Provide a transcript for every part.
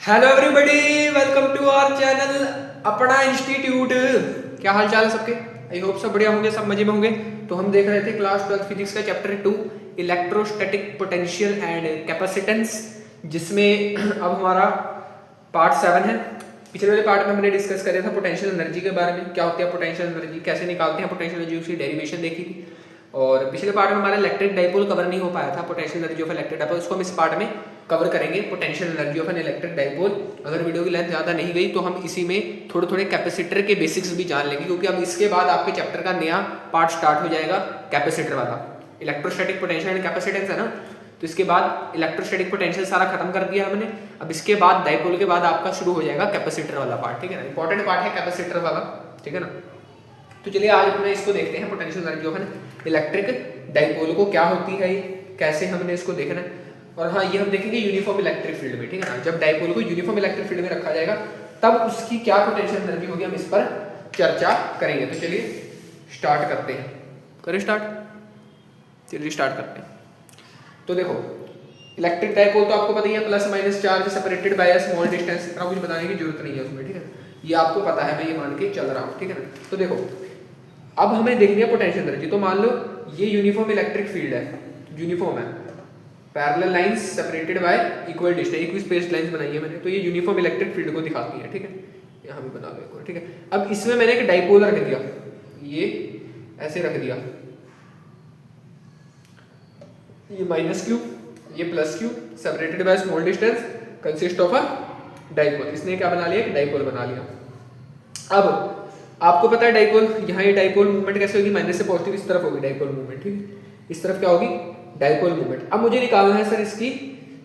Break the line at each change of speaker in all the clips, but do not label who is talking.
Hello everybody, welcome to our channel अपना institute. क्या हाल चाल है सबके? आई होप सब बढ़िया होंगे, सब मजे में होंगे। तो हम देख रहे थे क्लास 12 फिजिक्स का chapter 2 electrostatic potential and capacitance, जिसमें अब हमारा पार्ट 7 है। पिछले वाले पार्ट में हमने डिस्कस किया था पोटेंशियल एनर्जी के बारे में, क्या होती है पोटेंशियल एनर्जी, कैसे निकालते हैं पोटेंशियल एनर्जी, उसकी डेरिवेशन देखी थी। और पिछले पार्ट में हमारा इलेक्ट्रिक डाइपोल कवर नहीं हो पाया था, potential energy of electric dipole, उसको हम इस पार्ट में कवर करेंगे। Potential energy of N electric dipole. अगर वीडियो की लेंथ ज़्यादा नहीं गई तो हम इसी में थोड़े थोड़े कैपेसिटर के बेसिक्स भी जान लेंगे, क्योंकि अब इसके बाद आपके चैप्टर का नया पार्ट स्टार्ट हो जाएगा कैपेसिटर वाला। इलेक्ट्रोस्टैटिक पोटेंशियल एंड कैपेसिटेंस है ना, तो इसके बाद इलेक्ट्रोस्टैटिक पोटेंशियल सारा खत्म कर दिया हमने। अब इसके बाद डाइपोल के बाद आपका शुरू हो जाएगा कैपेसिटर वाला पार्ट, ठीक है ना। इंपॉर्टेंट पार्ट है कैपेसिटर वाला, ठीक है ना। तो चलिए आज अपने इसको देखते हैं, potential energy of N electric dipole को क्या होती है, कैसे हमने इसको देखना है। और हाँ, ये हम देखेंगे यूनिफॉर्म इलेक्ट्रिक फील्ड में, ठीक है ना। जब डाइपोल को यूनिफॉर्म इलेक्ट्रिक फील्ड में रखा जाएगा तब उसकी क्या पोटेंशियल एनर्जी होगी, हम इस पर चर्चा करेंगे। तो चलिए स्टार्ट करते हैं, करें स्टार्ट, चलिए स्टार्ट करते हैं। तो देखो इलेक्ट्रिक डाइपोल तो आपको पता ही है, plus minus charge separated by a small distance, इतना कुछ बताने की जरूरत नहीं है उसमें, ठीक है। ये आपको पता है, मैं ये मान के चल रहा हूँ, ठीक है ना। तो देखो अब हमें देखनी है पोटेंशियल एनर्जी। तो मान लो ये यूनिफॉर्म इलेक्ट्रिक फील्ड है, यूनिफॉर्म है, parallel lines separated y equal distance, equal space lines बनाई है मैंने, तो ये यूनिफॉर्म इलेक्ट्रिक फील्ड को दिखाती है, ठीक है। यहाँ भी बना लो एक और, ठीक है। अब इसमें मैंने एक डाइपोल रख दिया, ये ऐसे रख दिया, ये माइनस क्यू, ये plus Q, separated by small distance, consist of a dipole. इसने क्या बना लिया, एक डाइपोल बना लिया। अब आपको पता है डाइपोल, यहाँ ये डाइपोल मूवमेंट कैसे होगी, माइनस से पॉजिटिव इस तरफ होगी डाइपोल मूवमेंट, ठीक है। इस तरफ क्या होगी, डाइपोल मूवमेंट। अब मुझे निकालना है सर इसकी,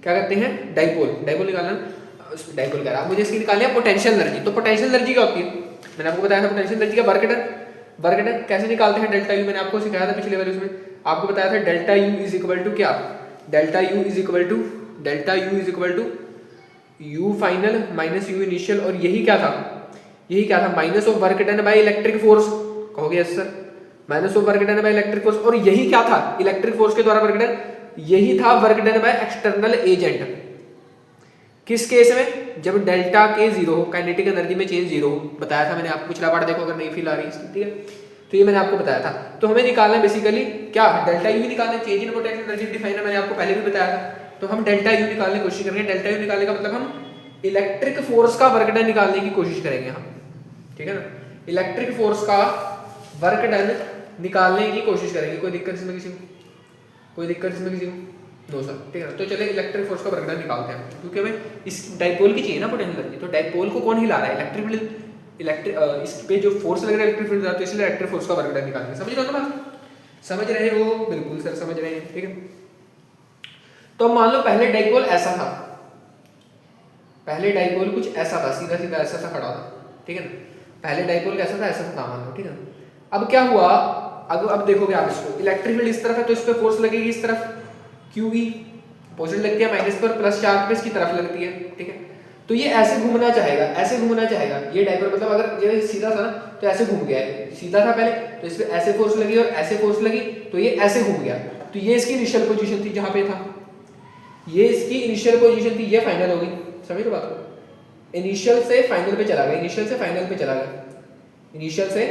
क्या कहते हैं, डाइपोल, डाइपोल निकालना, डाइपोल कह रहा है मुझे इसकी निकालनी है पोटेंशियल एनर्जी। तो पोटेंशियल एनर्जी क्या होती है, मैंने आपको बताया था पोटेंशियल एनर्जी का वर्क डन। वर्क डन कैसे निकालते हैं, डेल्टा यू, मैंने आपको सिखाया था पिछले वाले उसमें, आपको बताया था delta U is equal to क्या, delta U is equal to, delta U is equal to U final minus U initial, और यही क्या था, यही क्या था, minus of work done by electric force. कहोगे yes sir, minus of work done by electric force, और यही क्या था, इलेक्ट्रिक फोर्स के द्वारा वर्क डन, यही था work done by external agent. किस केस में, जब डेल्टा के जीरो हो, काइनेटिक एनर्जी में चेंज जीरो हो, बताया था मैंने आपको पिछला पार्ट, देखो अगर नहीं फील आ रही इसकी, ठीक है। तो ये मैंने आपको बताया था। तो हमें निकालना है बेसिकली क्या, डेल्टा यू निकालना, change in potential energy define है, मैंने आपको पहले भी बताया था। तो हम डेल्टा यू निकालने की कोशिश करेंगे। डेल्टा यू निकालने का मतलब हम इलेक्ट्रिक फोर्स का वर्क डन निकालने की कोशिश करेंगे हम, ठीक है ना। इलेक्ट्रिक फोर्स का वर्क डन निकालने की कोशिश करेंगे। कोई दिक्कत इसमें किसी को, कोई दिक्कत इसमें किसी को, नो सर, ठीक है ना। तो चले इलेक्ट्रिक फोर्स का वर्क डन निकालते हैं, क्योंकि हमें इस डाइपोल की चाहिए ना पोटेंशियल एनर्जी। तो डाइपोल को कौन हिला रहा है, इलेक्ट्रिक फील्ड, इलेक्ट्रिक इस पे जो फोर्स लग रहा है इलेक्ट्रिक फील्ड, तो इसलिए इलेक्ट्रिक फोर्स का वर्क डन निकालेंगे। समझ रहे हो ना बात, समझ रहे हो, बिल्कुल सर समझ रहे हैं, ठीक है। तो मान लो पहले डाइपोल ऐसा था, पहले डाइपोल कुछ ऐसा था, सीधा सीधा ऐसा सा खड़ा था, ठीक है ना। पहले डाइपोल कैसा था, ऐसा था मान लो, ठीक है। अब क्या हुआ, अब देखोगे आप इसको, इलेक्ट्रिक फील्ड इस तरफ है तो इस पे फोर्स लगेगी इस तरफ, क्यूई पोजीशन लगती है माइनस पर, प्लस चार्ज पे इसकी तरफ लगती है, ठीक है। तो ये ऐसे घूमना चाहेगा, ऐसे घूमना चाहेगा, ये डाइपोल, मतलब अगर ये सीधा था ना तो ऐसे घूम गया है, सीधा था पहले तो इस पे ऐसे फोर्स लगी और ऐसे फोर्स लगी, तो ये ऐसे घूम गया। तो ये इसकी इनिशियल पोजीशन थी जहां पे था, ये इसकी इनिशियल पोजीशन थी, ये फाइनल होगी। समझ लो बात को, इनिशियल से फाइनल पे चला गया, इनिशियल से फाइनल पे चला गया, इनिशियल से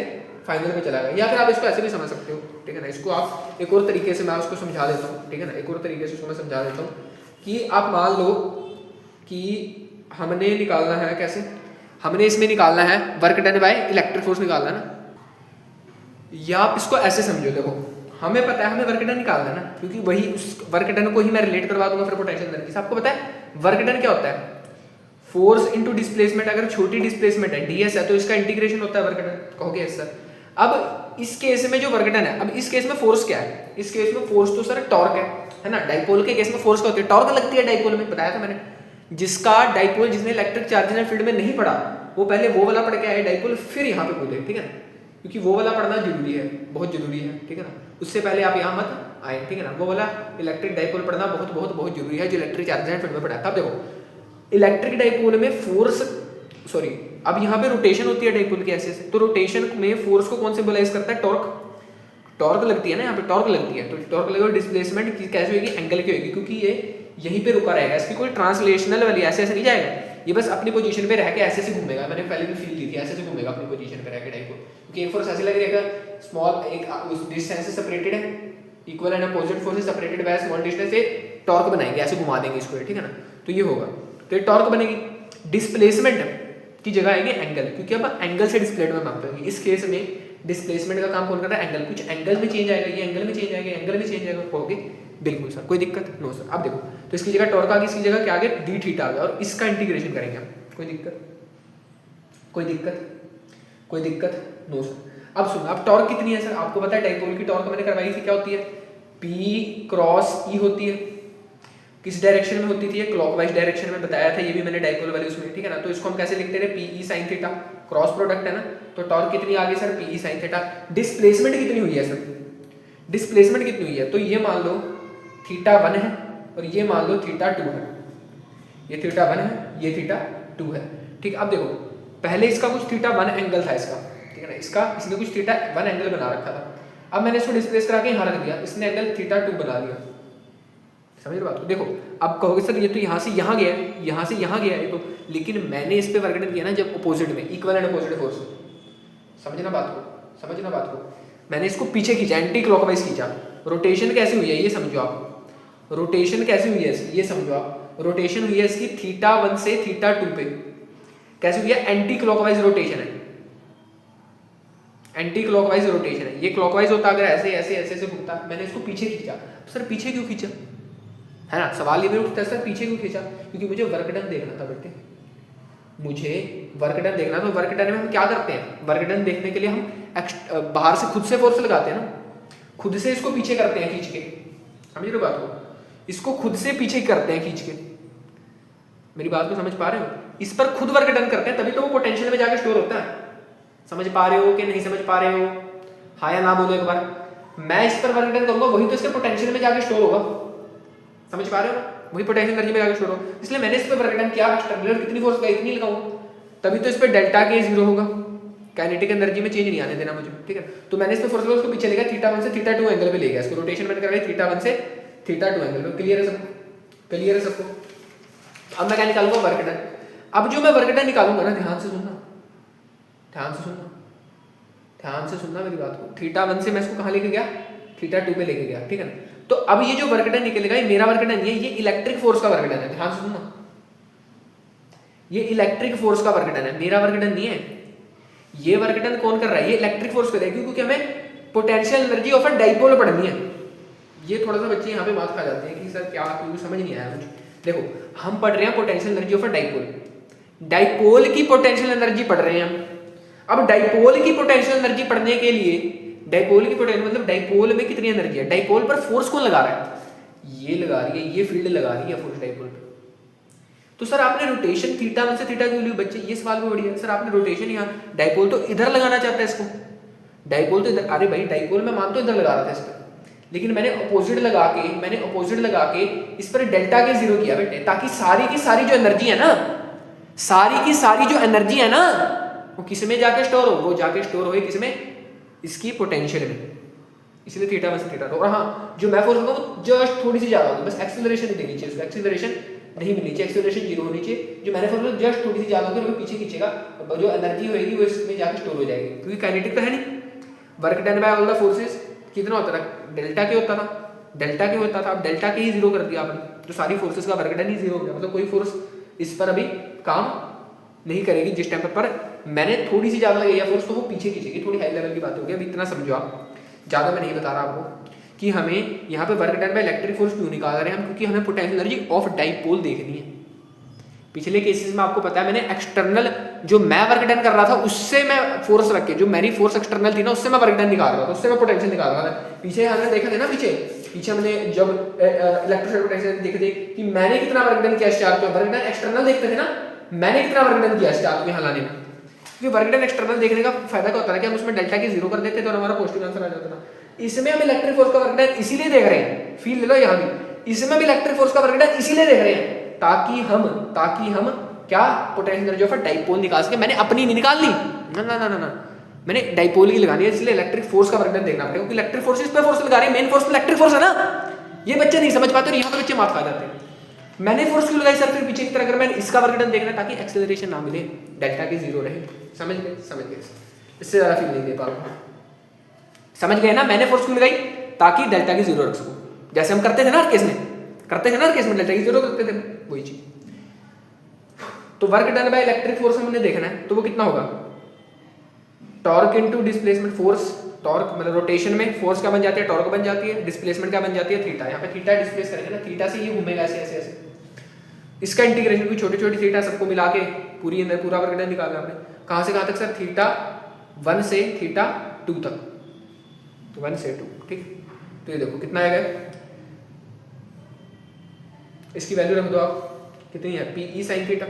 फाइनल पे चला गया। या फिर आप इसको ऐसे भी समझ सकते हो, ठीक है ना। इसको आप एक और तरीके से मैं उसको समझा देता हूँ, ठीक है ना, एक और तरीके से इसको मैं समझा देता हूँ कि आप मान लो कि हमने निकालना है, कैसे, हमने इसमें निकालना है work done by electric force निकालना है ना। या आप इसको ऐसे समझो, देखो हमें पता है हमें वर्क डन निकालना है ना, क्योंकि वही उस वर्क डन को ही मैं रिलेट करवा दूंगा फिर पोटेंशियल एनर्जी से। आपको पता है वर्क डन क्या होता है, फोर्स इनटू डिस्प्लेसमेंट। अगर छोटी डिस्प्लेसमेंट है ds है तो इसका इंटीग्रेशन होता है वर्क डन। कहोगे यस सर। अब इस केस में जो वर्क डन है, अब इस केस में फोर्स क्या है, इस केस में फोर्स तो सर टॉर्क है ना। डाइपोल के केस में फोर्स क्या होती है, टॉर्क लगती है डाइपोल में, बताया था मैंने। जिसका डाइपोल, जिसने इलेक्ट्रिक चार्ज फील्ड में नहीं पढ़ा, वो पहले वो वाला पढ़ के आए डाइपोल, फिर यहाँ पे कूदे, ठीक है ना। क्योंकि वो वाला पढ़ना जरूरी है, बहुत जरूरी है, ठीक है ना। उससे पहले आप यहाँ मत आए, ठीक है ना। वो वाला इलेक्ट्रिक डाइपोल पढ़ना बहुत बहुत बहुत जरूरी है, जो इलेक्ट्रिक चार्ज फील्ड में पढ़ा है। तब देखो इलेक्ट्रिक डाइपोल में फोर्स, सॉरी, अब यहाँ पे रोटेशन होती है डाइपोल के ऐसे से, तो रोटेशन में फोर्स को कौन सिंबलाइज करता है, टॉर्क। टॉर्क लगती है ना यहाँ पे, टॉर्क लगती है, तो टॉर्क लगेगा। डिस्प्लेसमेंट कैसे होगी, एंगल की होगी, क्योंकि ये यहीं पे रुका रहेगा, इसकी कोई ट्रांसलेशनल वाली ऐसे ऐसे नहीं जाएगा, ये बस अपनी पोजीशन पे रह के ऐसे से घूमेगा, मैंने पहले भी फील दी थी, ऐसे से घूमेगा अपनी पोजीशन पे रह के डाइपोल, क्योंकि एक फोर्स ऐसे लग रही है स्मॉल एक उस डिस्टेंस से सेपरेटेड है, equal and opposite forces separated by small distance से टॉर्क बनाएंगे, ऐसे घुमा देंगे इसको, ठीक है ना। तो ये होगा, तो टॉर्क बनेगी। डिस्प्लेसमेंट की जगह आएगी एंगल, क्योंकि अब एंगल से डिस्प्लेसमेंट मापते हैं। इस केस में डिस्प्लेसमेंट का काम कौन कर रहा है? एंगल। कुछ एंगल में चेंज आएगा, ये एंगल में चेंज आएगा, एंगल में चेंज आएगा, होगी बिल्कुल सर, कोई दिक्कत? No sir. अब देखो, तो इसकी जगह टॉर्क आ गई, इसकी जगह क्या आ गया? डी थीटा आ गया, और इसका इंटीग्रेशन करेंगे हम। कोई दिक्कत? कोई दिक्कत? कोई दिक्कत? No sir. अब सुनो, अब टॉर्क कितनी है सर? आपको पता है डाइपोल की टॉर्क मैंने करवाई थी, क्या होती है? पी क्रॉस ई होती है। किस डायरेक्शन में होती थी? क्लॉकवाइज डायरेक्शन में बताया था, ये भी मैंने डाइपोल वाले उसमें, ठीक है ना। तो इसको हम कैसे लिखते हैं? P E sine theta, cross product है ना, तो टॉर्क कितनी आ गई sir? P E sine theta. Displacement कितनी हुई है सर? डिस्प्लेसमेंट कितनी हुई है? तो ये मान लो थीटा 1 है, और ये मान लो थीटा 2 है। ये थीटा 1 है, ये थीटा 2 है, ठीक। अब देखो, पहले इसका कुछ थीटा 1 एंगल था इसका, ठीक है ना, इसने कुछ थीटा 1 एंगल बना रखा था। अब मैंने इसको डिस्प्लेस करा के यहाँ रख दिया, इसने एंगल थीटा 2 बना लिया। समझ रहे बात को? देखो, अब कहोगे सर ये तो यहाँ से यहाँ गया है, यहाँ से यहाँ गया है, तो लेकिन मैंने इस पे वर्गीकरण किया ना जब अपोजिट में, इक्वल एंड अपोजिट फोर्स। समझना बात को, समझना बात को। मैंने इसको पीछे खींचा, एंटी क्लॉकवाइज खींचा। रोटेशन कैसे हुई है ये समझो आप, रोटेशन कैसे हुई है ये समझो आप। रोटेशन हुई है इसकी थीटा 1 से थीटा 2 पे। कैसे हुई है? एंटी क्लॉकवाइज रोटेशन है, एंटी क्लॉकवाइज रोटेशन है। ये क्लॉकवाइज होता अगर ऐसे ऐसे ऐसे ऐसे घूमता, मैंने इसको पीछे खींचा। सर पीछे क्यों खींचा? है ना, सवाल ये भी उठता है सर पीछे क्यों खींचा? क्योंकि मुझे वर्क डन देखना था बेटे, मुझे वर्क डन देखना। तो वर्क डन में हम क्या करते हैं? वर्क डन देखने के लिए हम बाहर से खुद से फोर्स लगाते हैं ना, खुद से इसको पीछे करते हैं खींच के। समझ रहे हो बात को? इसको खुद से पीछे करते हैं खींच के। मेरी बात को समझ पा रहे हो? इस पर खुद वर्क डन करते हैं, तभी तो वो पोटेंशियल में जाके स्टोर होता है। समझ पा रहे हो कि नहीं समझ पा रहे हो? हाँ या ना बोलो एक बार। मैं इस पर वर्क डन करूंगा, वही तो इसके पोटेंशियल में जाके स्टोर होगा। समझ पा रहे हो? वही पोटेंशियल एनर्जी में जाके स्टोर होगा। इसलिए मैंने इस पर वर्क डन किया, एक्सटर्नल कितनी फोर्स का इतनी लगाऊंगा, तभी तो इस पर डेल्टा के 0 होगा। काइनेटिक एनर्जी में चेंज नहीं आने देना मुझे, ठीक है। तो मैंने इस पे फोर्स उसको पीछे लेगा, थीटा 1 से थीटा 2 एंगल पे ले गया इसको। रोटेशन मैंने करवाई थीटा 1 से थीटा 2 एंगल पे। क्लियर है सबको? क्लियर है सबको? अब मैं क्या निकालूंगा? Work done. अब जो मैं वर्क डन निकालूंगा ना, ध्यान से सुनना, ध्यान से सुनना, ध्यान से सुनना मेरी बात को। थीटा 1 से मैं इसको कहाँ लेके गया? थीटा 2 पे लेके गया, ठीक है ना। तो अब ये जो वर्क डन निकलेगा, ये मेरा वर्क डन नहीं है, ये इलेक्ट्रिक फोर्स का वर्क डन है। ध्यान से सुनना, ये इलेक्ट्रिक फोर्स का वर्क डन है, मेरा वर्क डन नहीं है। ये वर्क डन कौन कर रहा है? ये इलेक्ट्रिक फोर्स कर रहा है, क्योंकि हमें potential energy of a dipole पढ़नी है। ये थोड़ा सा बच्चे यहाँ पे मात खा जाते हैं कि सर क्या, क्योंकि समझ नहीं आया मुझे। देखो, हम पढ़ रहे हैं potential energy of a dipole, dipole की पोटेंशियल एनर्जी पढ़ रहे हैं हम। अब डाइपोल की पोटेंशियल एनर्जी पढ़ने के लिए, डाइपोल की पोटेंशियल मतलब डाइपोल में कितनी एनर्जी है, डाइपोल पर फोर्स कौन लगा रहा है? ये लगा रही है, ये फील्ड लगा रही है फोर्स डाइपोल पे। तो सर आपने रोटेशन थीटा 1 से थीटा क्यों ली बच्चे? ये सवाल भी बढ़िया है। सर आपने रोटेशन यहाँ, डाइपोल तो इधर लगाना चाहता है इसको, डाइपोल तो इधर, अरे भाई डाइपोल मैं मानता हूँ इधर लगा रहा था इस पर, लेकिन मैंने अपोजिट लगा के इस पर डेल्टा के 0 किया बेटे, ताकि सारी की सारी जो एनर्जी है ना, सारी की सारी जो एनर्जी है ना, वो किस में जाके स्टोर हो? वो जाके स्टोर हो किस में? इसकी पोटेंशियल में। इसलिए थीटा 1 से थीटा 2। और हाँ, जो मैं फोर्स लूंगा वो जस्ट थोड़ी सी ज्यादा होगी, बस एक्सेलरेशन नहीं देनी चाहिए उसको, एक्सेलरेशन नहीं मिलनी चाहिए, एक्सेलरेशन 0 होनी चाहिए। जो मैंने फोर्स जस्ट थोड़ी सी ज्यादा होगी, वो पीछे खींचेगा, और जो एनर्जी होगी वो इसमें जाके स्टोर हो जाएगी, क्योंकि काइनेटिक तो है नहीं। Work done bye all the forces कितना होता था? डेल्टा के होता था, डेल्टा के होता था। अब डेल्टा के ही 0 कर दिया आपने, तो सारी फोर्सेस का वर्क डन ही 0 हो गया। मतलब कोई फोर्स इस पर अभी काम नहीं करेगी जिस टाइम पर मैंने थोड़ी सी ज्यादा लगाई है फोर्स, तो वो पीछे खींचेगी। थोड़ी हाई लेवल की बात होगी, अभी इतना समझो आप, ज्यादा मैं नहीं बता रहा आपको कि हमें यहाँ पे work done by electric force क्यों निकाल रहे हैं हम, क्योंकि हमें पोटेंशियल एनर्जी ऑफ डाइपोल देखनी है। पिछले केसेस में आपको पता है मैंने एक्सटर्नल जो मैं वर्क डन कर रहा था उससे मैं फोर्स रख के, जो मेरी फोर्स एक्सटर्नल थी ना, उससे मैं वर्क डन निकाल रहा था, उससे मैं पोटेंशियल निकाल रहा था। पीछे हमने देखा था ना, पीछे हमने जब इलेक्ट्रोस्टैटिक पोटेंशियल देखे थे कि मैंने कितना वर्क डन किया चार्ज पे, वर्क डन एक्सटर्नल देखते थे ना, मैंने कितना वर्क डन किया चार्ज को यहाँ लाने में। क्योंकि वर्क डन एक्सटर्नल देखने का फायदा क्या होता है कि हम उसमें डेल्टा के 0 कर देते तो हमारा पॉजिटिव आंसर आ जाता था। इसमें हम इलेक्ट्रिक फोर्स का वर्क डन इसीलिए देख रहे हैं, फील ले लो यहाँ भी, इसमें भी इलेक्ट्रिक फोर्स का वर्क डन इसीलिए देख रहे हैं ताकि हम क्या potential energy of a dipole निकाल सके। मैंने अपनी नहीं निकाल ली, ना, मैंने डाइपोल की लगानी है, इसलिए इलेक्ट्रिक फोर्स का वर्क डन देखना पड़ेगा, क्योंकि इलेक्ट्रिक फोर्स इस पे फोर्स लगा रही है, मेन फोर्स इलेक्ट्रिक फोर्स है ना। ये बच्चे नहीं समझ पाते और यहाँ पे बच्चे मात खा जाते हैं। मैंने फोर्स क्यों लगाई सर फिर पीछे की तरफ, अगर मैंने इसका वर्क डन देखना है ताकि एक्सेलरेशन ना मिले, डेल्टा की जीरो रहे। समझ गए? समझ गए? इससे ज़्यादा फील नहीं दे पा रहा हूँ। समझ गए ना? मैंने फोर्स क्यों लगाई ताकि डेल्टा की जीरो रख सकूँ, जैसे हम करते थे ना हर केस में, करते थे ना हर केस में डेल्टा की जीरो करते थे, वही चीज। तो work done by electric force हमने देखना है, तो वो कितना होगा, torque into displacement force. Torque मतलब रोटेशन में फोर्स क्या बन जाती है, टॉर्क बन जाती है, डिस्प्लेसमेंट क्या बन जाती है, थीटा। यहाँ पे थीटा डिस्प्लेस करेंगे ना, थीटा से ये घूमेगा ऐसे ऐसे ऐसे, इसका इंटीग्रेशन भी छोटी छोटी थीटा सबको मिला के पूरी पूरा वर्क डन निकाला आपने। कहाँ से कहाँ तक सर, थीटा 1 से थीटा 2 तक, 1 से 2, ठीक। तो ये देखो कितना आएगा, इसकी वैल्यू रख दो आप, कितनी है, पी ई साइन थीटा।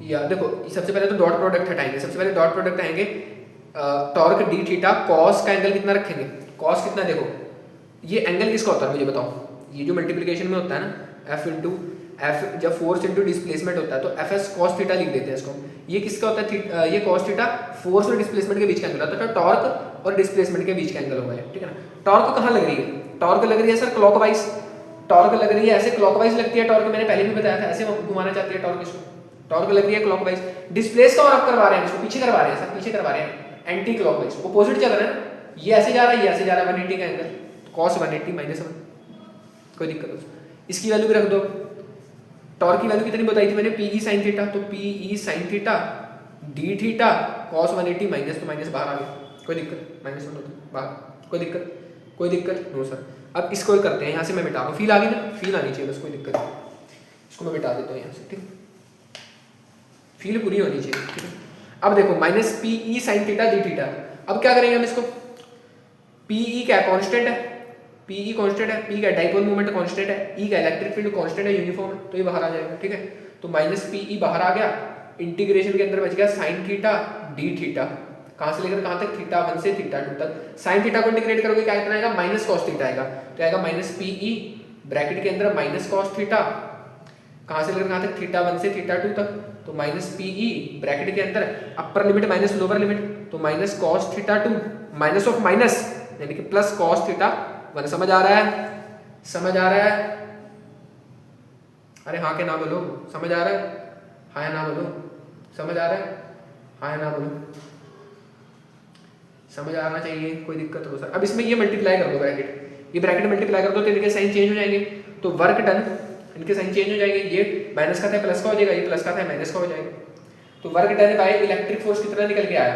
या देखो सबसे पहले तो डॉट प्रोडक्ट हटाएंगे, सबसे पहले डॉट प्रोडक्ट आएंगे, टॉर्क डी थीटा, कॉस का एंगल कितना रखेंगे, कॉस कितना, देखो ये एंगल किसका होता है मुझे बताओ, ये जो मल्टीप्लिकेशन में होता है ना, एफ इंटू एफ, जब फोर्स इंटू डिस्प्लेसमेंट होता है तो एफ एस कॉस थीटा लिख देते हैं इसको। ये किसका होता है, ये कॉस थीटा फोर्स और डिस्प्लेसमेंट के बीच का एंगल होता है, तो टॉर्क और डिस्प्लेसमेंट के बीच का एंगल होगा, ठीक है ना। टॉर्क कहाँ लग रही है, टॉर्क लग रही है सर क्लॉकवाइज, टॉर्क लग रही है ऐसे, क्लॉकवाइज लगती है टॉर्क, मैंने पहले भी बताया था, ऐसे घुमाना चाहती है टॉर्क इसको, टॉर्क लग रही है क्लॉकवाइज। डिस्प्लेस का और आप करवा रहे हैं इसको, पीछे करवा रहे हैं सर, पीछे करवा रहे हैं एंटी क्लॉकवाइज, अपोजिट चल रहा है ना, ये ऐसे जा रहा है, ये ऐसे जा रहा है, 180 का एंगल, cos 180 -1, कोई दिक्कत नहीं। इसकी वैल्यू भी रख दो, टॉर्क की वैल्यू कितनी बताई थी मैंने, पी ई साइन थीटा, तो P E sine theta D theta cos 180 minus, तो माइनस बाहर आ गया, कोई दिक्कत, -1 होता बाहर, कोई दिक्कत, कोई दिक्कत नो सर। अब इसको करते हैं, यहाँ से मैं मिटा रहा हूँ, फील आ गई ना, फील आनी चाहिए बस, कोई दिक्कत नहीं, इसको मैं मिटा देता हूँ यहाँ से, ठीक, फील पूरी होनी चाहिए, ठीक है। अब देखो माइनस पी ई साइन थीटा डी थीटा, अब क्या करेंगे हम इसको, पी ई क्या कांस्टेंट है, पी ई कांस्टेंट है, पी का डाइपोल मोमेंट कांस्टेंट है, ई का इलेक्ट्रिक फील्ड कांस्टेंट है, यूनिफॉर्म है, तो ये बाहर आ जाएगा, ठीक है। तो माइनस पी ई बाहर आ गया, इंटीग्रेशन के अंदर बच गया साइन थीटा डी थीटा, कहाँ से लेकर कहाँ तक, थीटा 1 से थीटा 2 तक। साइन थीटा को इंटीग्रेट करोगे क्या कितना आएगा, माइनस कॉस थीटा आएगा, तो आएगा माइनस पी ई ब्रैकेट के अंदर माइनस कॉस थीटा, कहाँ से लेकर कहाँ तक, थीटा 1 से थीटा 2 तक, तो माइनस पी ई ब्रैकेट के अंदर upper limit minus lower limit, तो minus cos theta 2 minus of minus यानी कि प्लस कॉस थीटा 1। समझ आ रहा है, समझ आ रहा है, अरे हाँ के ना बोलो, समझ आ रहा है, हाँ या ना बोलो, समझ आ रहा है, हाँ या ना बोलो, समझ आना चाहिए, कोई दिक्कत हो सर। अब इसमें ये मल्टीप्लाई कर दो ब्रैकेट, ये ब्रैकेट मल्टीप्लाई कर दो तो इनके साइन चेंज हो जाएंगे, तो वर्क डन इनके साइन चेंज हो जाएंगे, ये माइनस का था प्लस का हो जाएगा, ये प्लस का था माइनस का हो जाएगा। तो work done by electric force कितना निकल के आया,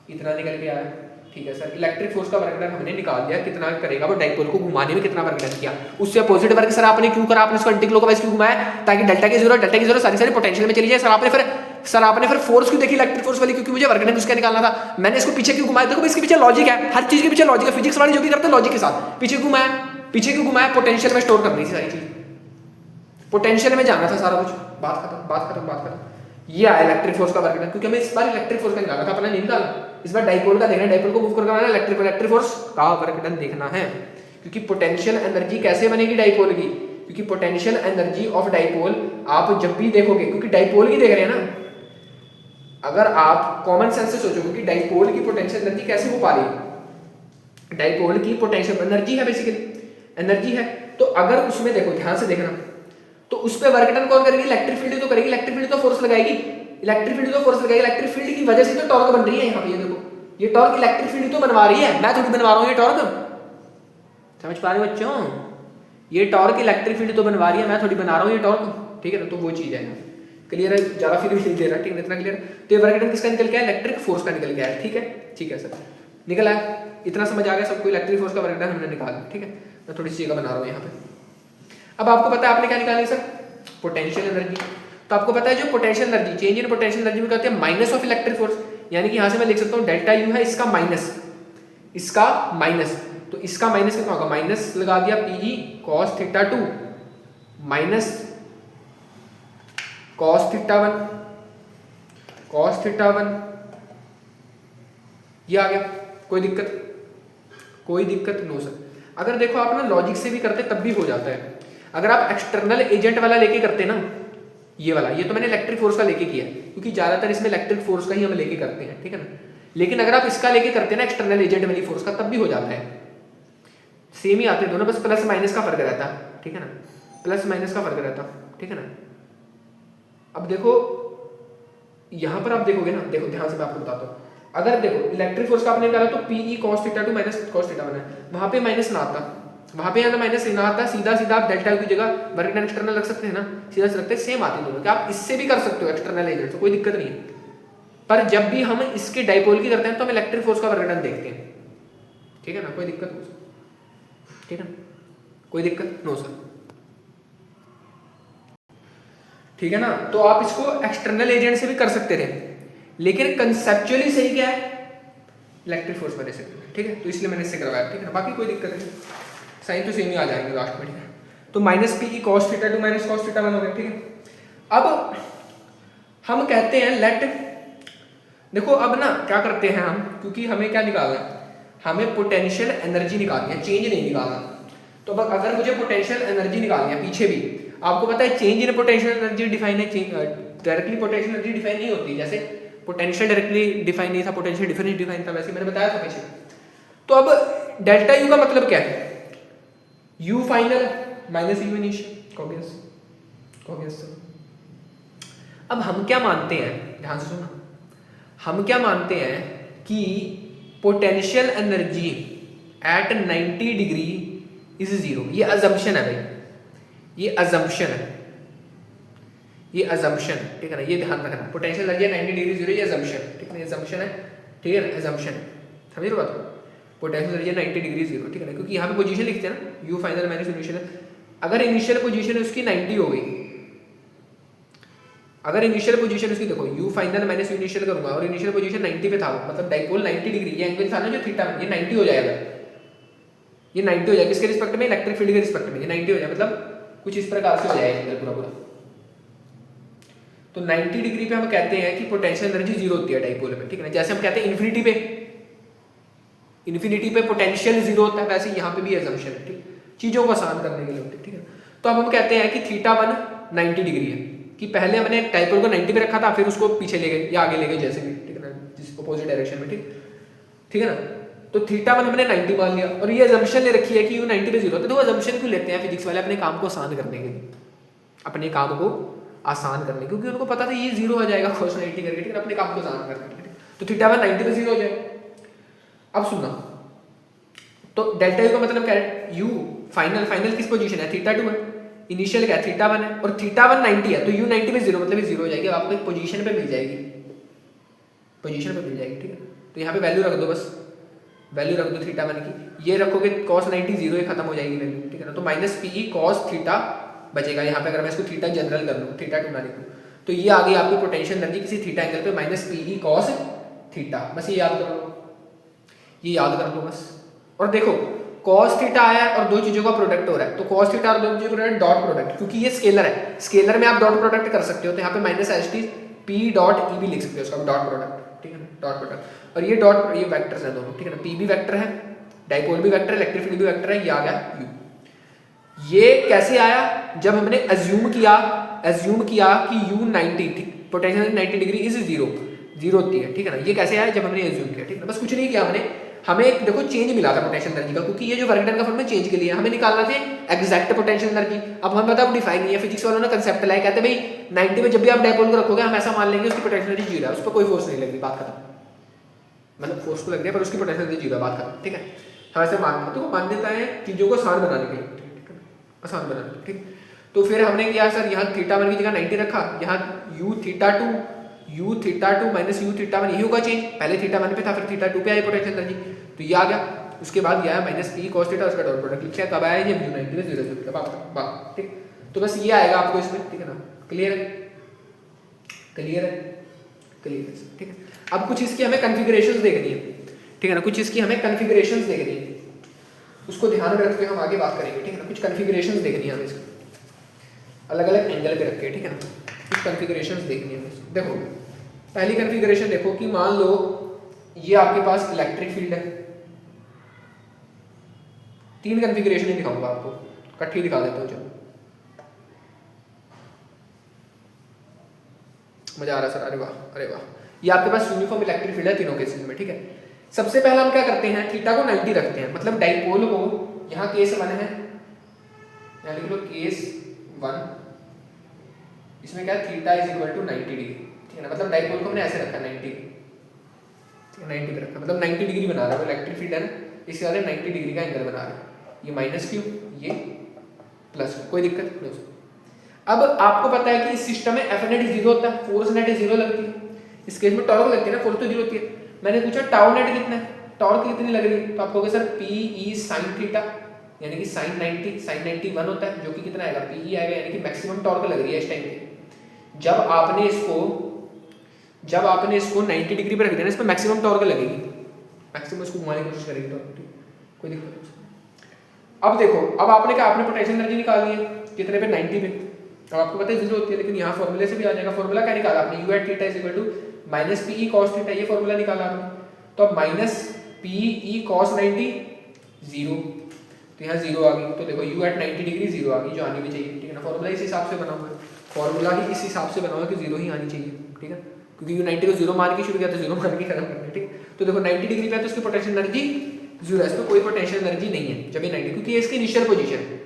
इतना निकल के आया, ठीक है सर। इलेक्ट्रिक फोर्स का वर्क डन हमने निकाल दिया, कितना करेगा वो, डाइपोल को घुमाने में कितना वर्क डन किया। उससे अपोजिट वर्क सर आपने क्यों करा, आपने इसको एंटी क्लॉकवाइज क्यों घुमाया, ताकि डेल्टा की जीरो सारी सारी पोटेंशियल में चली जाए। सर आपने फिर फोर्स क्यों देखी इलेक्ट्रिक फोर्स वाली, क्योंकि मुझे वर्क डन उसका निकालना था। मैंने इसको पीछे क्यों घुमाया, देखो इसके पीछे लॉजिक है, हर चीज के पीछे लॉजिक है, फिजिक्स वाले जो भी करते हैं लॉजिक के साथ। पीछे क्यों घुमाया, पोटेंशियल में स्टोर करनी थी सारी चीज, पोटेंशियल में जाना था सारा कुछ, बात खत्म। ये आया इलेक्ट्रिक फोर्स का वर्क डन, क्योंकि हमें इस बार इलेक्ट्रिक फोर्स का निकालना था, अपना नहीं निकाला, इस बार डाइपोल का देखना है, डाइपोल को मूव करना है, इलेक्ट्रिक फोर्स का वर्क डन देखना है। क्योंकि पोटेंशियल एनर्जी कैसे बनेगी डाइपोल की, क्योंकि पोटेंशियल एनर्जी ऑफ डाइपोल आप जब भी देखोगे, क्योंकि डाइपोल की देख रहे हैं ना, अगर आप कॉमन सेंस से सोचोगे कि डाइपोल की पोटेंशियल एनर्जी कैसे हो पा रही, डाइपोल की पोटेंशियल एनर्जी है, बेसिकली एनर्जी है, तो अगर उसमें देखो ध्यान से देखना, तो उस पे वर्क डन कौन करेगी, इलेक्ट्रिक फील्ड तो करेगी, इलेक्ट्रिक फील्ड तो फोर्स लगाएगी, इलेक्ट्रिक फील्ड की वजह से तो टॉर्क बन रही है। यहाँ पे ये देखो, ये टॉर्क इलेक्ट्रिक फील्ड तो बनवा रही है, मैं थोड़ी बनवा रहा हूँ ये टॉर्क, समझ पा रहे हो बच्चों, ये टॉर्क इलेक्ट्रिक फील्ड तो बनवा रही है, मैं थोड़ी बना रहा हूँ ये टॉर्क, ठीक है ना। तो वो चीज है, क्लियर है, ज्यादा फील भी नहीं दे रहा, ठीक है, इतना क्लियर। तो ये वर्क डन किसका निकल के आया, इलेक्ट्रिक फोर्स का निकल के आया, ठीक है सर, निकल आया, इतना समझ आ गया सबको, इलेक्ट्रिक फोर्स का वर्क डन हमने निकाला, ठीक है। मैं थोड़ी सी जगह बना रहा हूँ यहाँ पे। अब आपको पता है आपने क्या निकाली सर, पोटेंशियल एनर्जी। तो आपको पता है जो potential energy, change in potential energy में कहते हैं माइनस ऑफ इलेक्ट्रिक फोर्स, यानी कि यहाँ से मैं लिख सकता हूँ डेल्टा यू है, इसका माइनस, तो इसका माइनस कितना होगा, माइनस लगा दिया P E cos theta 2 minus cos theta 1, ये आ गया, कोई दिक्कत नो सर। अगर देखो आप ना लॉजिक से भी करते तब भी हो जाता है, अगर आप एक्सटर्नल एजेंट वाला लेके करते ना, ये वाला, ये तो मैंने इलेक्ट्रिक फोर्स का लेके किया है, क्योंकि ज्यादातर इसमें इलेक्ट्रिक फोर्स का ही हम लेके करते हैं, ठीक है ना। लेकिन अगर आप इसका लेके करते हैं ना एक्सटर्नल एजेंट वाली फोर्स का, तब भी हो जाता है, सेम ही आते हैं दोनों, बस प्लस माइनस का फर्क रहता है, ठीक है ना, प्लस माइनस का फर्क रहता, ठीक है ना। अब देखो यहाँ पर आप देखोगे ना, देखो ध्यान से मैं आपको बताता हूँ, अगर देखो इलेक्ट्रिक फोर्स का आपने निकाला तो P E cos theta two minus cos theta बना है, वहां पे माइनस ना आता, वहां पे ना माइनस ना आता, सीधा सीधा आप डेल्टा की जगह वर्क डन एक्सटर्नल रख सकते हैं ना, सीधा से रखते हैं, सेम आते हैं दोनों, क्या आप इससे भी कर सकते हो एक्सटर्नल एजेंट से, कोई दिक्कत नहीं है। पर जब भी हम इसके डाइपोल की करते हैं तो हम इलेक्ट्रिक फोर्स का वर्क डन देखते हैं, ठीक है ना, कोई दिक्कत नहीं, ठीक है ना, कोई दिक्कत नो सर, ठीक है ना। तो आप इसको एक्सटर्नल एजेंट से भी कर सकते थे, लेकिन कंसेप्चुअली सही क्या है, इलेक्ट्रिक फोर्स वजह से, ठीक है, तो इसलिए मैंने इससे करवाया, ठीक है ना, बाकी कोई दिक्कत नहीं, साइन तो सेम ही आ जाएंगे लास्ट में, ठीक है। तो minus P cos theta two minus cos theta one हो गया, ठीक है। अब हम कहते हैं लेट, देखो अब ना क्या करते हैं हम, क्योंकि हमें क्या निकालना है, हमें पोटेंशियल एनर्जी निकालनी है, चेंज नहीं निकालना। तो अब अगर मुझे पोटेंशियल एनर्जी निकालनी है, पीछे भी आपको पता है change in potential energy define है, डायरेक्टली पोटेंशियल एनर्जी डिफाइन नहीं होती, जैसे पोटेंशियल डायरेक्टली डिफाइन नहीं था, पोटेंशियल डिफरेंस डिफाइन था, वैसे मैंने बताया था पीछे। तो अब डेल्टा यू का मतलब क्या है, you final minus U initial, obvious. अब हम क्या मानते हैं, ध्यान से सुनो, हम क्या मानते हैं कि potential energy at 90 degree is zero, ये अजम्पशन है भाई, ये अजम्पशन है, ये अजम्पशन, ठीक है ना, ये ध्यान रखना, पोटेंशियल एनर्जी 90 डिग्री जीरो, ये अजम्पशन, ठीक है ना, अजम्पशन है, ठीक है, अजम्पशन समझ रहे हो बात, पोटेंशियल एनर्जी 90 डिग्री जीरो, ठीक है ना, क्योंकि यहाँ पे पोजीशन लिखते हैं ना, यू फाइनल माइनस इनिशियल, अगर इनिशियल पोजीशन उसकी 90 हो गई, अगर इनिशियल पोजीशन उसकी देखो you final minus U initial करूंगा और इनिशियल पोजीशन 90 पे था, मतलब डाइपोल 90 डिग्री, ये एंगल था ना जो थीटा, ये 90 हो जाएगा, ये 90 हो जाएगा, किसके रिस्पेक्ट में, इलेक्ट्रिक फील्ड के रिस्पेक्ट में, ये 90 हो जाएगा, मतलब कुछ इस प्रकार से हो जाएगा एंगल पूरा पूरा। तो 90 डिग्री पे हम कहते हैं कि पोटेंशियल एनर्जी जीरो होती है डाइपोल में, ठीक है ना, जैसे हम कहते हैं इन्फिनिटी पे पोटेंशियल जीरो होता है, वैसे यहाँ पे भी अजम्पशन है, ठीक, चीजों को आसान करने के लिए होती है, ठीक है। तो अब हम कहते हैं कि थीटा वन 90 डिग्री है, कि पहले हमने डाइपोल को 90 पे रखा था, फिर उसको पीछे ले गए या आगे ले गए, जैसे भी, ठीक है ना, जिस अपोजिट डायरेक्शन में, ठीक है ना। तो थीटा वन हमने 90 मान लिया, और ये अजम्पशन ले रखी है कि यू 90 पे जीरो होता है। तो अजम्पशन क्यों लेते हैं फिजिक्स वाले, अपने काम को आसान करने के लिए, अपने काम को आसान करने, क्योंकि उनको पता था ये जीरो हो जाएगा cos 90 करके, ठीक है, अपने काम को आसान करने के लिए, तो थीटा वन 90 पे जीरो हो जाए। अब सुनना, तो डेल्टा यू का मतलब क्या है, यू फाइनल किस पोजीशन है, थीटा टू है, इनिशियल क्या है, थीटा वन है, और थीटा वन 90 है, तो यू 90 पे जीरो, मतलब ये जीरो हो जाएगी, आपको एक पोजीशन पे मिल जाएगी, पोजीशन पे मिल जाएगी, ठीक है। तो यहाँ पे वैल्यू रख दो, बस वैल्यू रख दो थीटा वन की, ये रखोगे cos 90 जीरो ही खत्म हो जाएगी वैल्यू, ठीक है ना। तो माइनस पी cos थीटा बचेगा यहाँ पे, अगर मैं इसको थीटा जनरल कर लूँ, थीटा टू ना लिखूँ, तो ये आ गई आपकी पोटेंशियल एनर्जी किसी थीटा एंगल पे माइनस पी cos थीटा, बस ये याद कर लो, ये याद कर लो बस। और देखो cos थीटा आया और दो चीजों का प्रोडक्ट हो रहा है, तो cos थीटा और दो चीजों का प्रोडक्ट डॉट प्रोडक्ट, क्योंकि ये स्केलर है, स्केलर में आप डॉट प्रोडक्ट कर सकते हो, तो यहाँ पे minus H T P dot E भी लिख सकते हो, उसका डॉट प्रोडक्ट, ठीक है ना, डॉट प्रोडक्ट। और ये डॉट, ये वेक्टर्स हैं दोनों, ठीक है ना, पी भी वेक्टर है, डाइपोल भी वेक्टर है, इलेक्ट्रिक फील्ड भी वेक्टर है, ये आ गया यू। ये कैसे आया, जब हमने अज्यूम किया कि u 90 potential 90 degree is zero होती है, ठीक है ना, ये कैसे आया, जब हमने अज्यूम किया, ठीक है, बस कुछ नहीं किया हमने, हमें देखो चेंज मिला था पोटेंशियल एनर्जी का, क्योंकि ये जो वर्क डन का फॉर्म है चेंज के लिए हमें निकालना था एग्जैक्ट पोटेंशियल एनर्जी। अब हमें पता डिफाइन नहीं है, फिजिक्स वालों ने कंसेप्ट लाया, कहते भाई 90 में जब भी आप डाइपोल को रखोगे हम ऐसा मान लेंगे उसकी पोटेंशियल एनर्जी जीरो है, उस पर कोई फोर्स नहीं लग रही, बात खत्म, मतलब फोर्स को लग रही है पर उसकी पोटेंशियल एनर्जी जीरो है, बात खत्म, ठीक है। हम ऐसे मानते, तो मान्यता है चीजों को आसान बनाने के लिए, ठीक है, आसान बनाने, ठीक। तो फिर हमने किया सर, यहाँ थीटा वन की जगह 90 रखा, यहाँ you theta two minus you theta one, यही होगा चेंज, पहले थीटा वन पे था, फिर थीटा टू पे आई पोटेंशियल एनर्जी, तो ये आ गया। उसके बाद गया माइनस पी cos थीटा, उसका डॉट प्रोडक्ट लिखा, कब आया ये, यू 90 पे जीरो से, बात, ठीक। तो बस ये आएगा आपको इसमें, ठीक है ना, क्लियर है, ठीक है। अब कुछ इसकी हमें कॉन्फ़िगरेशंस देखनी है, ठीक है ना, कुछ इसकी हमें कॉन्फ़िगरेशंस देखनी है, उसको ध्यान में रखते हुए हम आगे बात करेंगे, ठीक है ना। कुछ कॉन्फ़िगरेशंस देखनी है हमें इसकी, अलग अलग एंगल पे रख के, ठीक है ना, कुछ कॉन्फ़िगरेशंस देखनी है। देखो पहली कॉन्फ़िगरेशन देखो कि मान लो ये आपके पास इलेक्ट्रिक फील्ड है, तीन कॉन्फ़िगरेशन ही दिखाऊंगा आपको, इकट्ठी दिखा देता हूँ, चलो मजा आ रहा है सर, अरे वाह, ये आपके पास यूनिफॉर्म इलेक्ट्रिक फील्ड है तीनों केसेस में, ठीक है। सबसे पहला हम क्या करते हैं, थीटा को 90 रखते हैं, मतलब डाइपोल को यहाँ केस 1 है, यहाँ लिख लो केस 1, इसमें क्या है theta is equal to 90 degree, ठीक है ना, मतलब डाइपोल को हमने ऐसे रखा 90, ठीक है 90 पे रखा, मतलब 90 डिग्री बना रहा है, इलेक्ट्रिक फील्ड है ना, इसके बाद 90 डिग्री का एंगल बना रहा है, ये माइनस क्यू ये प्लस, कोई दिक्कत नहीं उसको। अब आपको पता है कि इस सिस्टम में एफ नेट जीरो होता है, फोर्स नेट जीरो लगती है, इस केस में टॉर्क लगती है ना, फोर्स तो जीरो होती है। मैंने पूछा टाउ नेट कितना है, टॉर्क कितनी लग रही है, तो आप कहोगे sir P E sine theta, यानी कि साइन 90 1 होता है, जो कि कितना आएगा पी ई आएगा, यानी कि मैक्सिमम टॉर्क लग रही है इस टाइम पे। जब आपने इसको 90 डिग्री पर रख दिया ना, इस पर मैक्सिमम टॉर्क लगेगी, मैक्सिमम इसको घुमाने की कोशिश करेगी टॉर्क, कोई दिक्कत नहीं। अब देखो, अब आपने क्या, आपने पोटेंशियल एनर्जी निकाली है कितने पे 90 पे, अब आपको पता है जीरो होती है, लेकिन यहाँ फॉर्मूले से भी आ जाएगा, फॉर्मूला क्या निकाला आपने, U at theta is equal to minus P E cos theta, ये फॉर्मूला निकाला आपने, तो अब minus P E cos 90 zero, तो यहाँ जीरो आ गई, तो देखो यू एट 90 डिग्री जीरो आ गई, जो आनी भी चाहिए, ठीक है ना, फॉर्मूला इस हिसाब से बना हुआ है, फॉर्मूला ही इस हिसाब से बना हुआ है कि जीरो ही आनी चाहिए, ठीक है, क्योंकि यू 90 को जीरो मान के शुरू किया तो जीरो मान के खत्म करना है, ठीक। तो देखो 90 डिग्री पे है तो इसकी पोटेंशियल एनर्जी जीरो है, इसमें कोई पोटेंशियल एनर्जी नहीं है जब ये 90, क्योंकि ये इसकी इनिशियल पोजीशन है,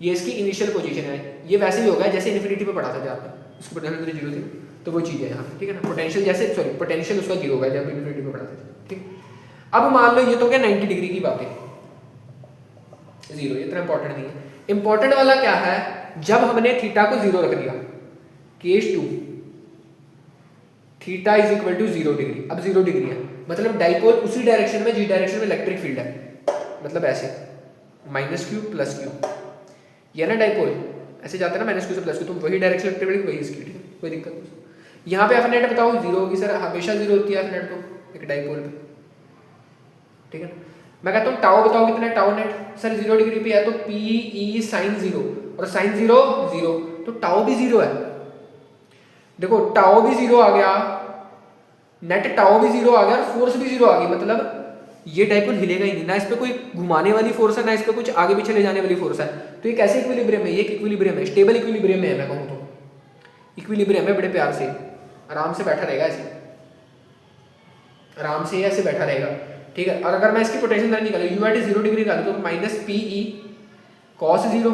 ये इसकी इनिशियल पोजीशन है, ये वैसे ही होगा जैसे इन्फिनिटी पे पढ़ा था जहाँ पे उसकी पोटेंशियल एनर्जी जीरो थी, तो वो चीज़ है यहाँ, ठीक है ना, पोटेंशियल जैसे सॉरी पोटेंशियल उसका जीरो होगा जब इन्फिनिटी पे पढ़ा था, ठीक। अब मान लो ये तो क्या 90 डिग्री की बात है, जीरो, ये इतना इंपॉर्टेंट नहीं है। इंपॉर्टेंट वाला क्या है, जब हमने थीटा को जीरो रख दिया, case 2 theta is equal to 0 degree, अब 0 डिग्री है, मतलब डाइपोल उसी डायरेक्शन में जिस डायरेक्शन में इलेक्ट्रिक फील्ड है, मतलब ऐसे माइनस क्यू प्लस क्यू, ये ना डाइपोल ऐसे जाता है ना माइनस क्यू से प्लस क्यू, तो वही डायरेक्शन इलेक्ट्रिक फील्ड वही इसकी, ठीक है, कोई दिक्कत नहीं। यहाँ पे एफ नेट बताओ जीरो होगी सर, हमेशा जीरो होती है एफ नेट तो एक डाइपोल पे, ठीक है। मैं कहता हूँ टाउ बताओ कितना है, टाउ नेट सर 0 डिग्री पे है तो पी ई साइन 0, और साइन 0 0, तो टाउ भी 0 है, देखो टाउ भी 0 आ गया, नेट टाउ भी 0 आ गया, और फोर्स भी 0 आ गई, मतलब ये डाइपोल हिलेगा ही नहीं, ना इस पे कोई घुमाने वाली फोर्स है, ना इस पे कुछ आगे पीछे ले जाने वाली फोर्स है, तो ये कैसे इक्विलिब्रियम है, ये इक्विलिब्रियम है, स्टेबल इक्विलिब्रियम है, मैं कहूँ तो इक्विलिब्रियम है, बड़े प्यार से आराम से बैठा रहेगा, ऐसे आराम से ऐसे बैठा रहेगा, ठीक है। और अगर मैं इसकी पोटेंशियल एनर्जी निकालूं, यू एट 0 डिग्री निकालूं तो माइनस पी ई कॉस 0,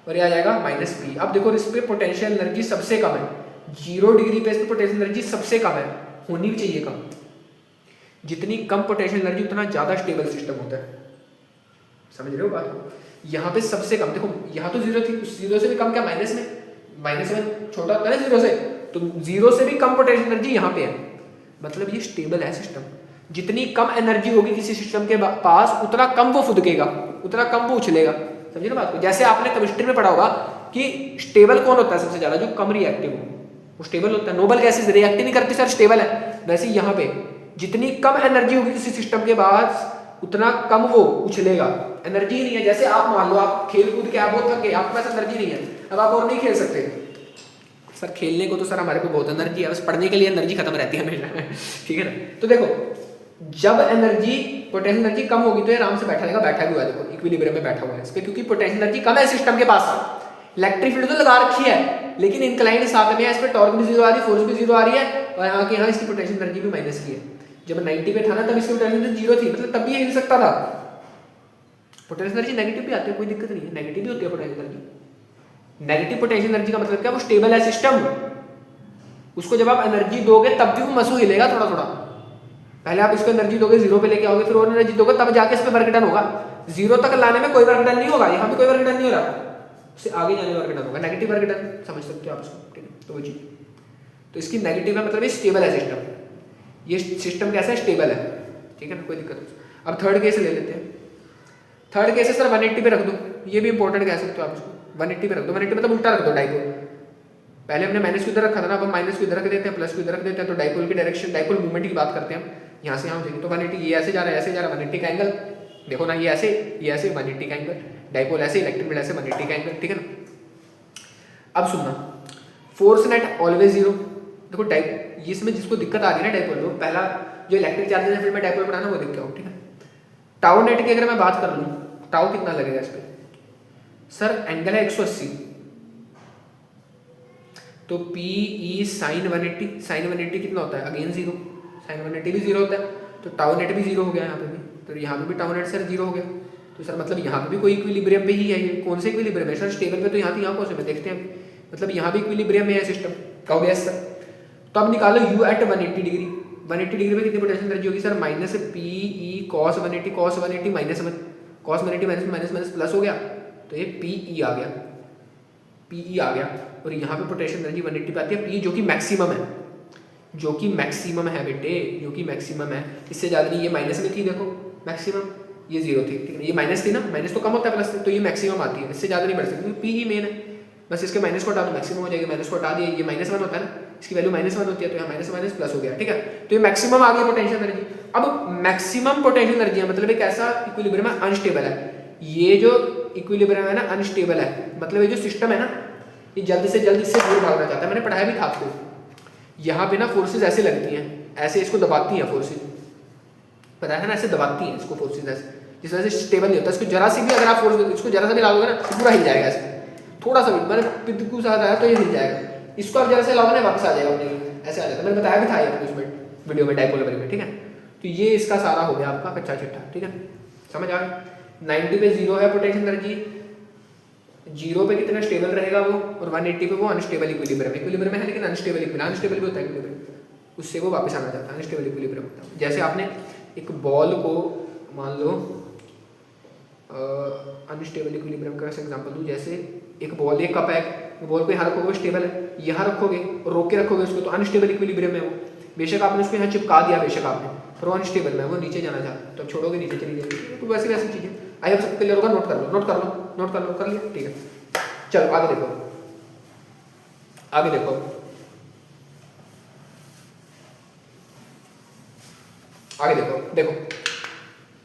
और ये आ जाएगा माइनस पी। अब देखो इस पे पोटेंशियल एनर्जी सबसे कम है, 0 डिग्री पे इस पे पोटेंशियल एनर्जी सबसे कम है, होनी भी चाहिए कम, जितनी कम पोटेंशियल एनर्जी उतना ज्यादा स्टेबल सिस्टम होता है, समझ रहे हो बात को। यहाँ पे सबसे कम, देखो यहाँ तो 0 थी, उस 0 से भी कम क्या माइनस में छोटा होता है ना 0 से, तो 0 से भी कम पोटेंशियल एनर्जी यहाँ पे है, मतलब ये स्टेबल है सिस्टम। जितनी कम एनर्जी होगी किसी सिस्टम के पास उतना कम वो फुदकेगा, उतना कम वो उछलेगा, समझे ना बात को। जैसे आपने केमिस्ट्री में पढ़ा होगा कि स्टेबल कौन होता है सबसे ज्यादा, जो कम रिएक्टिव हो वो स्टेबल होता है। नोबल गैसेस रिएक्ट नहीं करती सर, स्टेबल है। वैसे यहाँ पे जितनी कम एनर्जी होगी किसी सिस्टम के पास उतना कम वो उछलेगा, एनर्जी नहीं है। जैसे आप मान लो आप खेल कूद के आप बहुत थक गए, आपके पास एनर्जी नहीं है, अब आप और नहीं खेल सकते। सर खेलने को तो सर हमारे को बहुत एनर्जी है, बस पढ़ने के लिए एनर्जी खत्म रहती है हमेशा, ठीक है ना। तो देखो जब एनर्जी पोटेंशियल एनर्जी कम होगी तो ये आराम से बैठा रहेगा, बैठा भी हुआ है देखो इक्विलिब्रियम में बैठा हुआ है इस पे, क्योंकि पोटेंशियल एनर्जी कम है सिस्टम के पास। इलेक्ट्रिक फील्ड तो लगा रखी है लेकिन इंक्लाइंड साथ में है, इस पे टॉर्क भी 0 आ रही है, फोर्स भी 0 आ रही है, और यहाँ के यहाँ इसकी पोटेंशियल एनर्जी भी माइनस की है। जब 90 पे था ना तब इसकी पोटेंशियल एनर्जी 0 थी, मतलब तब भी ये हिल सकता था। पोटेंशियल एनर्जी नेगेटिव भी आती है, कोई दिक्कत नहीं है, नेगेटिव भी होती है potential energy. Negative potential energy का मतलब क्या, वो स्टेबल है सिस्टम, उसको जब आप एनर्जी दोगे तब भी वो मसू हिलेगा थोड़ा थोड़ा। पहले आप इसको एनर्जी दोगे 0 पे लेके आओगे, फिर और एनर्जी दोगे तब जाके इस पे वर्क डन होगा। 0 तक लाने में कोई वर्क डन नहीं होगा, यहाँ पे कोई वर्क डन नहीं हो रहा, उससे आगे जाने वर्क डन होगा, नेगेटिव वर्क डन, समझ सकते हो आप इसको, ठीक है। तो वो चीज, तो इसकी नेगेटिव है मतलब ये स्टेबल है सिस्टम, ये सिस्टम कैसा है, स्टेबल है, ठीक है ना, कोई दिक्कत नहीं। अब थर्ड केस ले लेते हैं। थर्ड केस है सर 180 पे रख दो, ये भी इंपॉर्टेंट कह सकते हो आप इसको, 180 पे रख दो। 180 मतलब उल्टा रख दो डाइपोल, पहले हमने माइनस को इधर रखा था ना, अब हम माइनस को इधर रख देते हैं, प्लस को इधर रख देते हैं, तो डाइपोल की डायरेक्शन, डाइपोल मूवमेंट की बात करते हैं हम, यहाँ से यहाँ हो जाएगी। तो 180 ये ऐसे जा रहा है, ऐसे जा रहा है, 180 का एंगल देखो ना, ये ऐसे 180 का एंगल, डाइपोल ऐसे, इलेक्ट्रिक फील्ड ऐसे 180 का एंगल, ठीक है ना। अब सुनना, फोर्स नेट ऑलवेज 0। देखो टाइप इसमें जिसको दिक्कत आ रही है ना डाइपोल, वो पहला जो इलेक्ट्रिक चार्जेस है फिर मैं डाइपोल बनाना वो देख के आओ, ठीक है। टाउ नेट की अगर मैं बात कर लूँ, टाउ कितना लगेगा इस पर, सर एंगल है 180, तो पी ई साइन 180, साइन 180 कितना होता है अगेन 0, साइन 180 भी 0 होता है, तो टाउ नेट भी 0 हो गया यहाँ पे भी, तो यहाँ पे भी टाउ नेट सर 0 हो गया, तो सर मतलब यहाँ पे भी कोई इक्विलिब्रियम पे ही है, ये कौन से इक्विलिब्रियम है सर? स्टेबल पे तो यहाँ थी, यहाँ कौन से में देखते हैं, मतलब यहाँ भी इक्विलिब्रियम में है सिस्टम। कहोगे यस सर। तो अब निकालो u एट 180 डिग्री। 180 डिग्री में कितनी पोटेंशियल एनर्जी होगी sir? Minus P E cos 180 minus cos 180 minus minus minus plus हो गया, तो ये पी ई आ गया, पी ई आ गया। और यहाँ पे पोटेंशियल एनर्जी 180 पे आती है पी, जो कि मैक्सिमम है, जो कि मैक्सिमम है बेटे, जो कि मैक्सिमम है। इससे ज़्यादा नहीं, ये माइनस में थी देखो मैक्सिमम, ये जीरो थी, ठीक है, ये माइनस थी ना, माइनस तो कम होता है प्लस से, तो ये मैक्सिमम आती है, इससे ज़्यादा नहीं बढ़ सकती क्योंकि पी ही मेन है। बस इसके माइनस को हटा दो मैक्सिमम हो जाएगी, माइनस को हटा दिए, ये -1 होता है ना, इसकी वैल्यू -1 होती है, तो यहाँ माइनस माइनस प्लस हो गया, ठीक है। तो ये मैक्सिमम आ गया पोटेंशियल एनर्जी। अब मैक्सिमम पोटेंशियल एनर्जी है मतलब एक ऐसा इक्विलिब्रियम है अनस्टेबल है। ये जो इक्विलिब्रियम है ना अनस्टेबल है, मतलब ये जो सिस्टम है ना, ये जल्द से जल्द इससे दूर भागना चाहता है। मैंने पढ़ाया भी था आपको, यहाँ पे ना फोर्सेज ऐसे लगती हैं, ऐसे इसको दबाती हैं फोर्सेज, पता है ना, ऐसे दबाती हैं इसको फोर्सेज ऐसे, जिस वजह से स्टेबल नहीं होता। इसको जरा सी भी अगर आप फोर्स, इसको जरा सा भी लागोगे ना तो पूरा हिल जाएगा ऐसे, थोड़ा सा भी मैंने पिद्दू सा आया तो ये हिल जाएगा। इसको आप जरा से लाओगे ना वापस आ जाएगा अपने, ऐसे आ जाता है। मैंने बताया भी था ये आपको इसमें वीडियो में डाइपोल में, ठीक है। तो ये इसका सारा हो गया आपका कच्चा चिट्ठा, ठीक है, समझ आ गया। 90 पे 0 है पोटेंशियल एनर्जी, 0 पे कितना स्टेबल रहेगा वो, और 180 पे वो अनस्टेबल इक्विलिब्रियम, इक्विलिब्रियम है लेकिन अनस्टेबल इक्विलिब्रियम, अनस्टेबल भी होता है इक्विलिब्रियम, उससे वो वापस आना चाहता है, अनस्टेबल इक्विलिब्रियम होता है। जैसे आपने एक बॉल को मान लो अनस्टेबल इक्विलिब्रियम का एग्जांपल दूं, जैसे एक बॉल, एक कप है, बॉल को यहाँ रखोगे स्टेबल है, यहाँ रखोगे और रोक के रखोगे उसको, तो अनस्टेबल इक्विलिब्रियम है वो। बेशक आपने उसको यहाँ चिपका दिया, बेशक आपने, पर वो अनस्टेबल में, वो नीचे जाना चाहता है, तो छोड़ोगे नीचे चली जाएगी। तो वैसी वैसी चीजें आई होप सब क्लियर होगा। नोट कर लो, नोट कर लो, नोट कर लो, कर लिया, ठीक है। चलो आगे देखो, आगे देखो, आगे देखो, देखो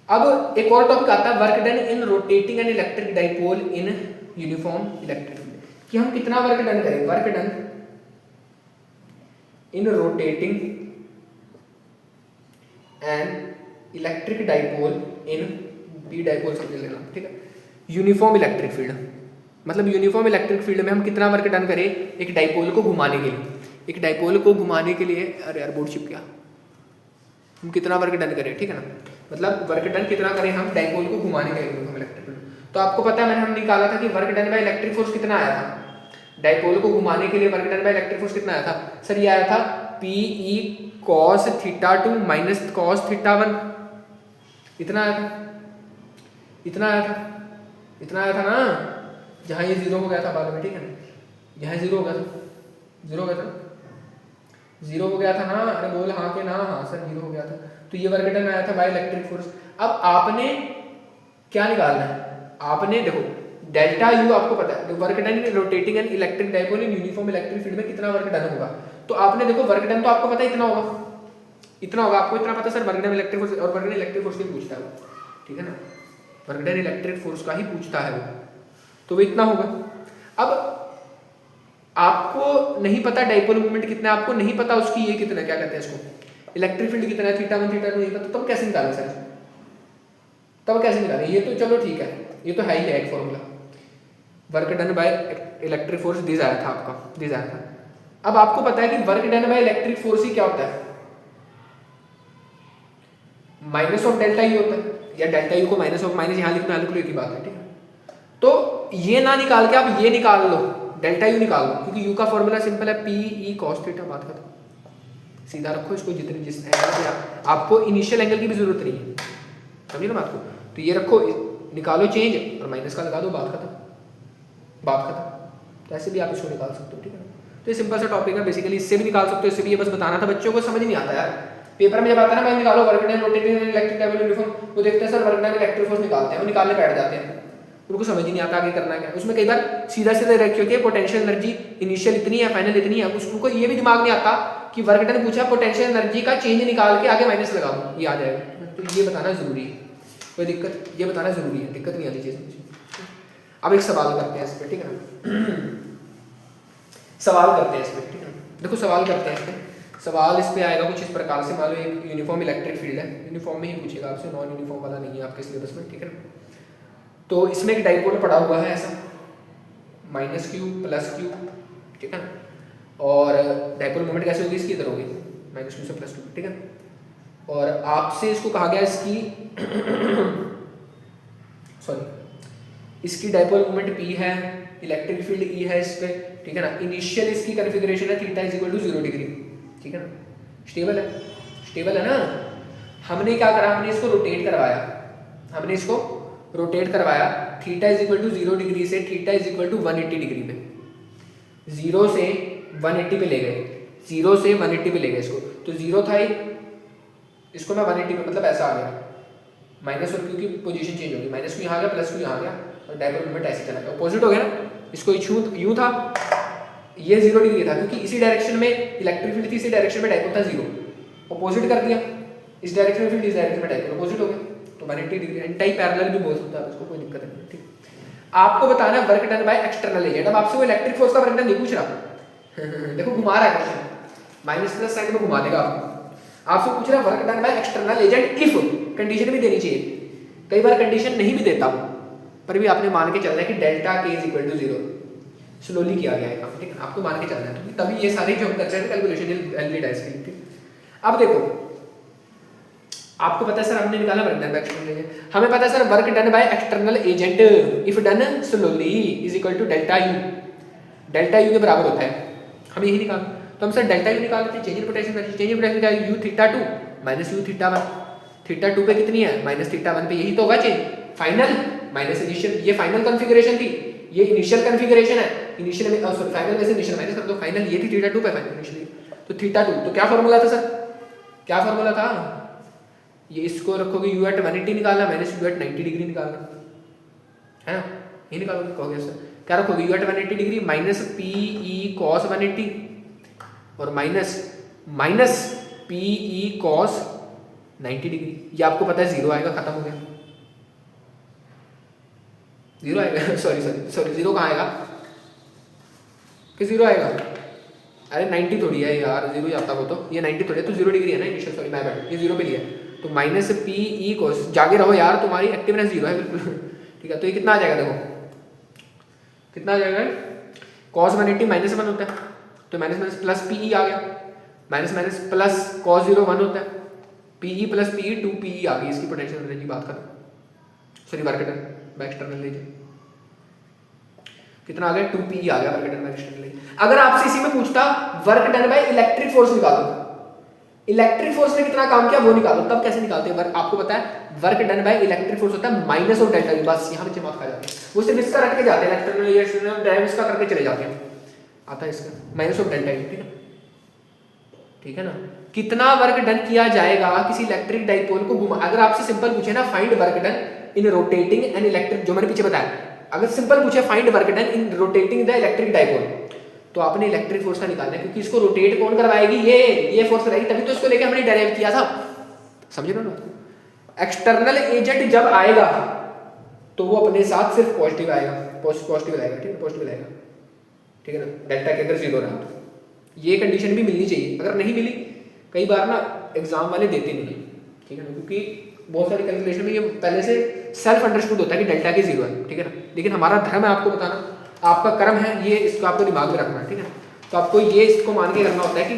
अब एक और टॉपिक आता है, work done in rotating an electric dipole in uniform electric field, कि हम कितना वर्क डन करें। Work done in rotating an electric dipole in B dipole समझ लेना, ठीक है, यूनिफॉर्म इलेक्ट्रिक फील्ड, मतलब यूनिफॉर्म इलेक्ट्रिक फील्ड में हम कितना वर्क डन करें एक डाइपोल को घुमाने के लिए। एक डाइपोल को घुमाने के लिए, अरे यार बोर्ड चिप गया, हम कितना वर्क डन करें, ठीक है ना, मतलब वर्क डन कितना करें हम डाइपोल को घुमाने के लिए यूनिफॉर्म इलेक्ट्रिक फील्ड। तो आपको पता है मैंने हम निकाला था कि work done by electric force कितना आया था, डाइपोल को घुमाने के लिए work done by electric force कितना आया था सर? ये आया था P E cos θ2 minus cos θ1, इतना आया था, इतना आया था, इतना आया था ना, जहाँ ये 0 हो गया था बाद में, ठीक है ना, यहाँ 0 हो गया था, 0 हो गया था, 0 हो गया था ना, अरे बोल हाँ के ना, हाँ सर 0 हो गया था। तो ये वर्क डन आया था बाय इलेक्ट्रिक फोर्स। अब आपने क्या निकालना है, आपने देखो डेल्टा यू आपको पता है, work done in rotating an electric dipole in uniform electric field में कितना वर्क डन होगा। तो आपने देखो वर्क डन तो आपको पता है इतना होगा, इतना होगा, आपको इतना पता sir work done electric force, और वर्क डन इलेक्ट्रिक फोर्स की पूछता है वो, ठीक है ना, वर्क डन इलेक्ट्रिक फोर्स का ही पूछता है वो, तो वो इतना होगा। अब आपको नहीं पता डाइपोल मूवमेंट कितना है, आपको नहीं पता उसकी ये कितना, क्या कहते हैं इसको, इलेक्ट्रिक फील्ड कितना है, θ1 θ2 नहीं पता, तब कैसे निकालें सर, तब कैसे निकालें? ये तो चलो ठीक है, ये तो है ही है एक formula, work done by electric force this आया था आपका, दिस आया था। अब आपको पता है कि work done by electric force ही क्या होता है, माइनस ऑफ डेल्टा यू होता है, या डेल्टा यू को माइनस ऑफ, माइनस यहाँ लिखना, लिख लो, एक ही बात है, ठीक है। तो ये ना निकाल के आप ये निकाल लो, डेल्टा यू निकाल लो, क्योंकि यू का फॉर्मूला सिंपल है पी ई कॉस थीटा, बात खत्म, सीधा रखो इसको, जितने जिस एंगल पे आपको इनिशियल एंगल की भी जरूरत नहीं है, समझिए ना बात को। तो ये रखो, निकालो चेंज और माइनस का लगा दो, बात खत्म, बात खत्म। तो ऐसे भी आप इसको निकाल सकते हो, ठीक है ना। तो ये सिंपल सा टॉपिक है, बेसिकली इससे भी निकाल सकते हो, इससे भी, ये बस बताना था, बच्चों को समझ नहीं आता यार, पेपर में जब आता है ना भाई निकालो work done rotating electric dipole uniform, वो देखते हैं sir work done electric force निकालते हैं, वो निकालने बैठ जाते हैं, उनको समझ ही नहीं आता आगे करना क्या। उसमें कई बार सीधा सीधा रखियो कि पोटेंशियल एनर्जी इनिशियल इतनी है, फाइनल इतनी है, उनको ये भी दिमाग नहीं आता कि वर्क डन पूछा, पोटेंशियल एनर्जी का चेंज निकाल के आगे माइनस लगा दो, ये आ जाएगा। तो ये बताना जरूरी है, कोई दिक्कत, ये बताना जरूरी है, दिक्कत नहीं आती चीज में। अब एक सवाल करते हैं इस पर, ठीक है ना, सवाल करते हैं इस पर, ठीक है। देखो सवाल करते हैं इस पर, सवाल इस पे आएगा कुछ इस प्रकार से, मान लो एक यूनिफॉर्म इलेक्ट्रिक फील्ड है, यूनिफॉर्म में ही पूछेगा आपसे, नॉन यूनिफॉर्म वाला नहीं है आपके सिलेबस में, ठीक है। तो इसमें एक डाइपोल पड़ा हुआ है ऐसा, माइनस क्यू प्लस क्यू, ठीक है, और डाइपोल मोमेंट कैसे होगी इसकी, इधर होगी माइनस क्यू से प्लस क्यू, ठीक है। और आपसे इसको कहा गया इसकी इसकी डाइपोल मोमेंट P है, इलेक्ट्रिक फील्ड E है इस पे, ठीक है ना। इनिशियल इसकी कॉन्फ़िगरेशन है theta is equal to 0 degree, ठीक है ना, स्टेबल है, स्टेबल है ना। हमने क्या करा, हमने इसको रोटेट करवाया, हमने इसको रोटेट करवाया theta is equal to 0 degree से theta is equal to 180 degree पे, 0 से 180 पे ले गए, 0 से 180 पे ले गए इसको। तो 0 था ये, इसको मैं 180 पे, मतलब ऐसा आ गया, माइनस और क्यू की पोजीशन चेंज होगी, माइनस क्यू यहाँ आ गया, प्लस क्यू यहाँ आ गया, और डाइपोल मोमेंट ऐसे चला गया, अपोजिट हो गया ना। इसको यूं था, ये 0 डिग्री था क्योंकि इसी डायरेक्शन में इलेक्ट्रिक फील्ड थी, इसी डायरेक्शन में डाइपोल था 0, अपोजिट कर दिया, इस डायरेक्शन में फील्ड, इस डायरेक्शन में डाइपोल, अपोजिट हो गया, तो 180 डिग्री। एंटी पैरेलल भी बोल सकता है इसको, कोई दिक्कत नहीं, ठीक। आपको बताना work done by external agent. अब आपसे वो इलेक्ट्रिक फोर्स का वर्क डन नहीं पूछ रहा देखो घुमा रहा है क्वेश्चन, माइनस प्लस साइन में घुमा देगा आपको। आपसे पूछ रहा है work done by external agent if, condition भी देनी चाहिए, कई बार कंडीशन नहीं भी देता हूं, पर भी आपने मान के चलना है कि डेल्टा के इज इक्वल टू 0, स्लोली किया गया है काम, ठीक है, आपको मान के चलना है, तभी ये सारे जो हम करते हैं कैलकुलेशन एलईडी डाइस के लिए। अब देखो आपको पता है सर हमने निकाला work done by external agent, हमें पता है sir work done by external agent if done slowly is equal to delta U, delta U के बराबर होता है, हम यही निकाल, तो हम सर डेल्टा यू निकाल लेते हैं, change in potential, change in potential क्या है, you theta 2 minus you theta 1, theta 2 पे कितनी है, माइनस थीटा 1 पे, यही तो होगा चेंज, फाइनल माइनस इनिशियल, ये फाइनल कॉन्फ़िगरेशन थी, ये इनिशियल कॉन्फ़िगरेशन है, इनिशियल में सॉरी फाइनल में से इनिशियल माइनस कर दो, फाइनल ये थी थीटा 2 पे, फाइनल इनिशियल, तो थीटा 2, तो क्या फार्मूला था सर, क्या फार्मूला था, ये इसको रखोगे u एट 180 निकालना माइनस u एट 90 डिग्री निकालना है ना, ये निकालोगे, कहोगे सर क्या रखोगे, u at 180 degree minus P E cos 180 और minus minus P E cos 90 degree, ये आपको पता है 0 आएगा, खत्म हो गया, 0 आएगा सॉरी 0 कहाँ आएगा, कि 0 आएगा, अरे 90 थोड़ी है यार, 0 ही आता वो, तो ये 90 थोड़ी है, तो 0 डिग्री है ना इनिशियल, सॉरी मैं बैठ, ये 0 पे लिया, तो माइनस पी ई कॉस, जागे रहो यार, तुम्हारी एक्टिवनेस 0 है बिल्कुल, ठीक है, तो ये कितना आ जाएगा, देखो कितना आ जाएगा, कॉस 180 माइनस 1 होता है, तो minus minus plus P E आ गया, माइनस माइनस प्लस कॉस 0 1 होता है, P E plus P E 2 P E आ गई, इसकी पोटेंशियल एनर्जी बात करें, sorry work done by external agent कितना आ गया, 2 पी ई आ गया work done by external agent. अगर आपसे इसी में पूछता work done by electric force निकालो, इलेक्ट्रिक फोर्स ने कितना काम किया वो निकालो, तब कैसे निकालते हैं वर्क, आपको पता है work done by electric force होता है माइनस और डेल्टा, बस यहां पे दिमाग खा जाते हैं, वो सिर्फ इसका रट के जाते हैं, एक्सटर्नल एक्सटर्नल ड्राइव इसका करके चले जाते हैं, आता है इसका माइनस और डेल्टा, ठीक है, ठीक है ना। कितना वर्क डन किया जाएगा किसी इलेक्ट्रिक डाइपोल को घुमा, अगर आपसे सिंपल पूछे ना find work done in rotating an electric, जो मैंने पीछे बताया, अगर सिंपल पूछे find work done in rotating the electric dipole, तो आपने इलेक्ट्रिक फोर्स का निकालना है, क्योंकि इसको रोटेट कौन करवाएगी, ये फोर्स कराएगी, तभी तो इसको लेके हमने डेराइव किया था, समझ रहे हो। एक्सटर्नल एजेंट जब आएगा तो वो अपने साथ सिर्फ पॉजिटिव आएगा, पॉजिटिव आएगा, ठीक है, पॉजिटिव आएगा, ठीक है ना, डेल्टा के अगर 0 रहा तो ये कंडीशन भी मिलनी चाहिए, अगर नहीं मिली, कई बार ना एग्जाम वाले देते नहीं है, ठीक है ना, क्योंकि बहुत सारी कैलकुलेशन में ये पहले से सेल्फ अंडरस्टूड होता है कि डेल्टा के 0 है, ठीक है ना, लेकिन हमारा धर्म है आपको बताना, आपका कर्म है ये, इसको आपको दिमाग में रखना है, ठीक है, तो आपको ये इसको मान के करना होता है कि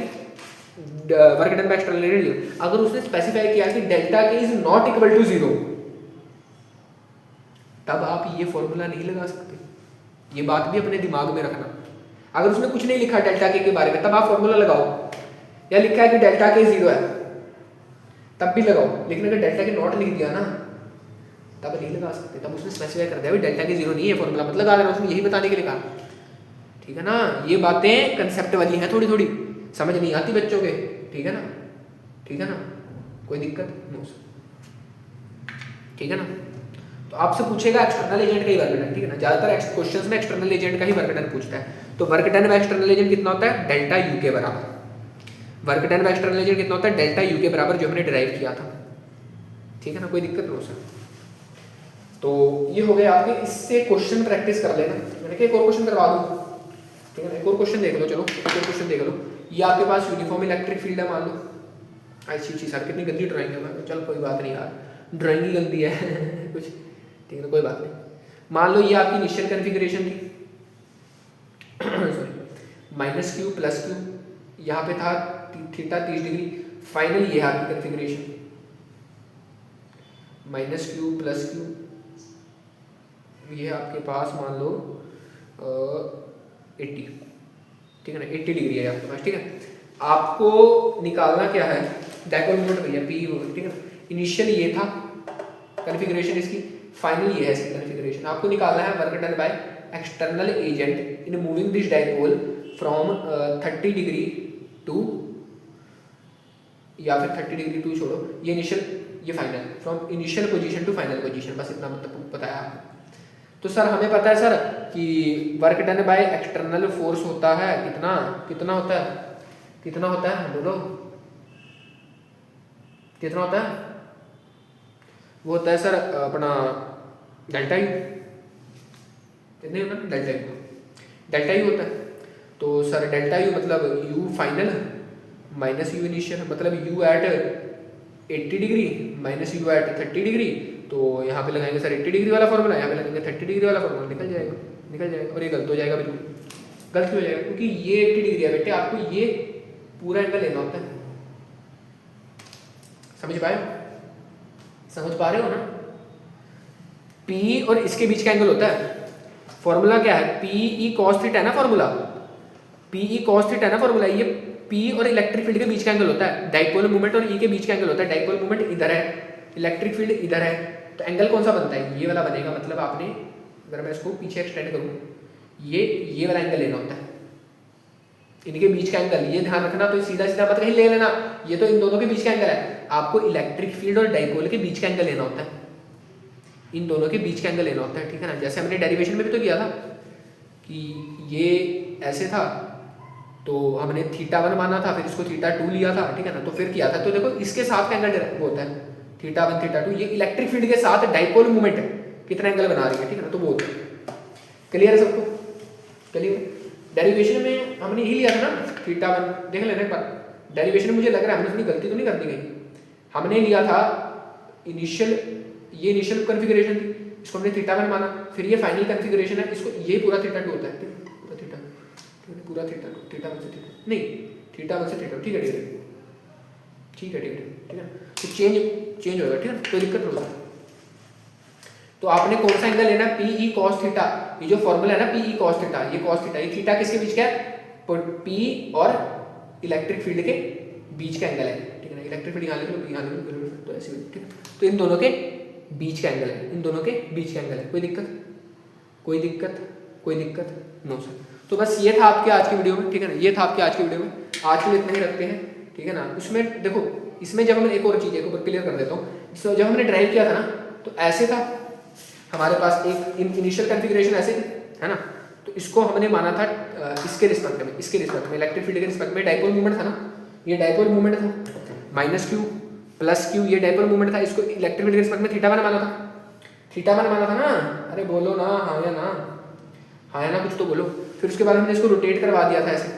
work done by external agent, अगर उसने स्पेसिफाई किया कि डेल्टा के इज नॉट इक्वल टू 0, तब आप ये फॉर्मूला नहीं लगा सकते, ये बात भी अपने दिमाग में रखना। अगर उसने कुछ नहीं लिखा डेल्टा के बारे में, तब आप फॉर्मूला लगाओ, या लिखा है कि डेल्टा के 0 है, तब भी लगाओ, लेकिन अगर डेल्टा के नॉट लिख दिया ना, तब नहीं लगा सकते, तब उसने स्पेसिफाई कर दिया डेल्टा के 0 नहीं है फॉर्मूला, मतलब लगा देना, उसने यही बताने के लिए कहा, ठीक है ना। ये बातें कंसेप्ट वाली हैं, थोड़ी थोड़ी समझ नहीं आती बच्चों के, ठीक है ना, ठीक है ना, कोई दिक्कत नो, ठीक है ना। तो आपसे पूछेगा एक्सटर्नल एजेंट का ही वर्क डन, ठीक है ना, ज्यादातर क्वेश्चंस में एक्सटर्नल एजेंट का ही वर्क डन पूछता है, तो work done by external agent कितना होता है, डेल्टा यू के बराबर, work done by external agent कितना होता है, डेल्टा यू के बराबर, जो हमने डिराइव किया था, ठीक है ना, कोई दिक्कत नो सर। तो ये हो गया आपके, इससे क्वेश्चन प्रैक्टिस कर लेना, मैंने कहा एक और क्वेश्चन करवा दूं, ठीक है ना, एक और क्वेश्चन देख लो, चलो एक और क्वेश्चन देख लो, ये आपके पास यूनिफॉर्म इलेक्ट्रिक फील्ड है, मान लो, अच्छी सर कितनी गंदी ड्राइंग है, चल कोई बात नहीं यार, ड्राइंग ही गंदी है कुछ, ठीक है, कोई बात नहीं, मान लो ये आपकी इनिशियल कॉन्फ़िगरेशन थी sorry minus Q plus Q, यहाँ पे था थीटा 30 डिग्री, फाइनल ये है आपकी configuration minus Q plus Q ये आपके पास मान लो 80, ठीक है ना, 80 डिग्री है आपके पास, ठीक है। आपको निकालना क्या है, डाइपोल मोमेंट भैया पी, ठीक है। इनिशियल ये था कॉन्फ़िगरेशन इसकी, फाइनल ये है इसकी कॉन्फ़िगरेशन। आपको निकालना है work done by external agent in moving this dipole from 30 degree to, या फिर 30 डिग्री टू छोड़ो, ये इनिशियल ये final, from initial position to final position, बस इतना मतलब बताया आपको। तो सर हमें पता है सर कि work done by external force होता है कितना, कितना होता है, कितना होता है बोलो, कितना होता है, वो होता है सर अपना डेल्टा यू, कितने होता है डेल्टा यू, डेल्टा यू होता है। तो सर डेल्टा यू मतलब U final minus U initial, मतलब U at 80 degree minus U at 30 degree. तो यहाँ पे लगाएंगे सर 80 डिग्री वाला फॉर्मूला, यहाँ पे लगाएंगे 30 डिग्री वाला फॉर्मूला, निकल जाएगा, निकल जाएगा। और ये गलत हो जाएगा बिल्कुल, गलत क्यों हो जाएगा, क्योंकि ये 80 डिग्री है बेटे, आपको ये पूरा एंगल लेना होता है। समझ पाए, समझ पा रहे हो ना। P और इसके बीच का एंगल होता है, फॉर्मूला क्या है, PE cos थीटा है ना फॉर्मूला, PE cos थीटा है ना फॉर्मूला। ये P और इलेक्ट्रिक फील्ड के बीच का एंगल होता है, डाइपोल मोमेंट और E के बीच का एंगल होता है। डाइपोल मोमेंट इधर है, इलेक्ट्रिक फील्ड इधर है, तो एंगल कौन सा बनता है, ये वाला बनेगा। मतलब आपने, अगर मैं इसको पीछे एक्सटेंड करूँ, ये वाला एंगल लेना होता है, इनके बीच का एंगल। ये ध्यान रखना, तो सीधा सीधा मत कहीं ले लेना, ये तो इन दोनों के बीच का एंगल है। आपको इलेक्ट्रिक फील्ड और डाइपोल के बीच का एंगल लेना होता है, इन दोनों के बीच का एंगल लेना होता है, ठीक है ना। जैसे हमने डेरिवेशन में भी तो किया था कि ये ऐसे था, तो हमने θ1 माना था, फिर इसको θ2 लिया था, ठीक है ना। तो फिर किया था, तो देखो इसके साथ का एंगल वो होता है θ1 θ2, ये इलेक्ट्रिक फील्ड के साथ डाइपोल मूवमेंट कितना एंगल बना रही है, ठीक है ना। तो वो होता है, क्लियर है सबको, क्लियर। डेरिवेशन में हमने ही लिया था ना θ1, देख लेना एक बार डेरिवेशन में, मुझे लग रहा है हमने इतनी गलती तो नहीं कर दी कहीं। हमने लिया था इनिशियल, ये इनिशियल कॉन्फ़िगरेशन थी, इसको हमने θ1 माना, फिर ये फाइनल कॉन्फ़िगरेशन है, इसको ये पूरा θ2 होता है, पूरा θ2, पूरा θ2, θ1 से θ2 नहीं, θ1 से θ2, ठीक है, ठीक है, ठीक है, ठीक है, ठीक है। तो चेंज होगा, ठीक है, कोई दिक्कत नहीं होगी। तो आपने कौन सा एंगल लेना है, PE cos थीटा, ये जो फॉर्मूला है ना PE cos थीटा, ये cos थीटा, ये थीटा किसके बीच का है, P और इलेक्ट्रिक फील्ड के बीच का एंगल है, ठीक है ना। इलेक्ट्रिक फील्ड यहाँ लिख लो, तो ऐसे, ठीक है। तो इन दोनों के बीच का एंगल है, इन दोनों के बीच का एंगल है। कोई दिक्कत, कोई दिक्कत, कोई दिक्कत, नो सर। तो बस ये था आपके आज की वीडियो में, ठीक है ना, ये था आपके आज की वीडियो में। आज के लिए इतना ही रखते हैं, ठीक है ना। उसमें देखो, इसमें जब हमने एक और चीज़ एक क्लियर कर देता हूँ, जब हमने ड्राइव किया था ना, तो ऐसे था हमारे पास एक इनिशियल कॉन्फ़िगरेशन ऐसे थी, है ना। तो इसको हमने माना था इसके रिस्पेक्ट में, इसके रिस्पेक्ट में, इलेक्ट्रिक फील्ड के रिस्पेक्ट में डाइपोल मूवमेंट था ना, ये डाइपोल मूवमेंट था, माइनस क्यू प्लस क्यू, ये डाइपोल मूवमेंट था। इसको इलेक्ट्रिक फील्ड के रिस्पेक्ट में θ1 माना था, θ1 माना था ना। अरे बोलो ना, हाँ या ना, हाँ या ना, कुछ तो बोलो। फिर उसके बाद हमने इसको रोटेट करवा दिया था ऐसे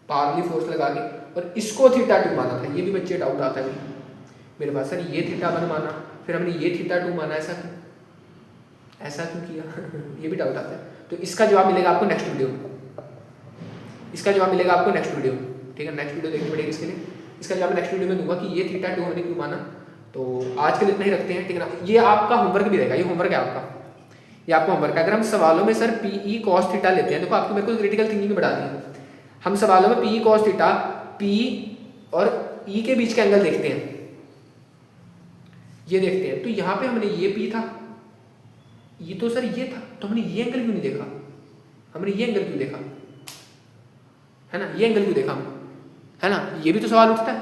पावरली फोर्स लगा के, और इसको θ2 माना था। ये भी बच्चे डाउट आता है मेरे पास, सर ये θ1 माना, फिर हमने ये θ2 माना, ऐसा क्यों किया ये भी डाउट आता है। तो इसका जवाब मिलेगा आपको नेक्स्ट वीडियो में, इसका जवाब मिलेगा आपको नेक्स्ट वीडियो में, ठीक है। नेक्स्ट वीडियो देखनी पड़ेगी इसके लिए, इसका जवाब नेक्स्ट वीडियो में दूंगा कि ये θ2 हमने क्यों माना। तो आज के लिए इतना ही रखते हैं, ठीक है ना। ये आपका होमवर्क भी रहेगा, ये होमवर्क है आपका, ये आपका होमवर्क है। अगर हम सवालों में सर PE cos थीटा लेते हैं, देखो आपको मेरे को क्रिटिकल थिंकिंग में बढ़ा दी, हम सवालों में PE cos थीटा, P और E के बीच का एंगल देखते हैं, ये देखते हैं। तो यहाँ पे हमने ये P था, ये तो सर ये था, तो हमने ये एंगल क्यों नहीं देखा, हमने ये एंगल क्यों देखा, है ना, ये एंगल क्यों देखा हम, है ना। ये भी तो सवाल उठता है,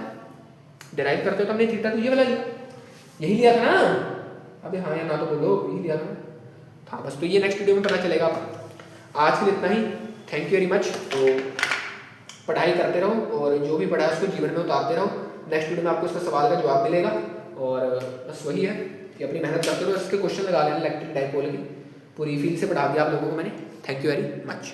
डिराइव करते हो तो हमने थीटा तो ये वाला लिया, यही लिया था ना। अबे हाँ या ना तो बोलो, यही लिया था बस। तो ये नेक्स्ट वीडियो में पता चलेगा। आज के लिए इतना ही, थैंक यू वेरी मच। तो पढ़ाई करते रहो, और जो भी पढ़ा है उसको जीवन में उतारते रहो। नेक्स्ट वीडियो में आपको इसका सवाल का जवाब मिलेगा, और बस वही है कि अपनी मेहनत करते रहो। इसके क्वेश्चन लगा लेना इलेक्ट्रिक डाइपोल की, पूरी फील्ड से पढ़ा दिया आप लोगों को मैंने। Thank you very much.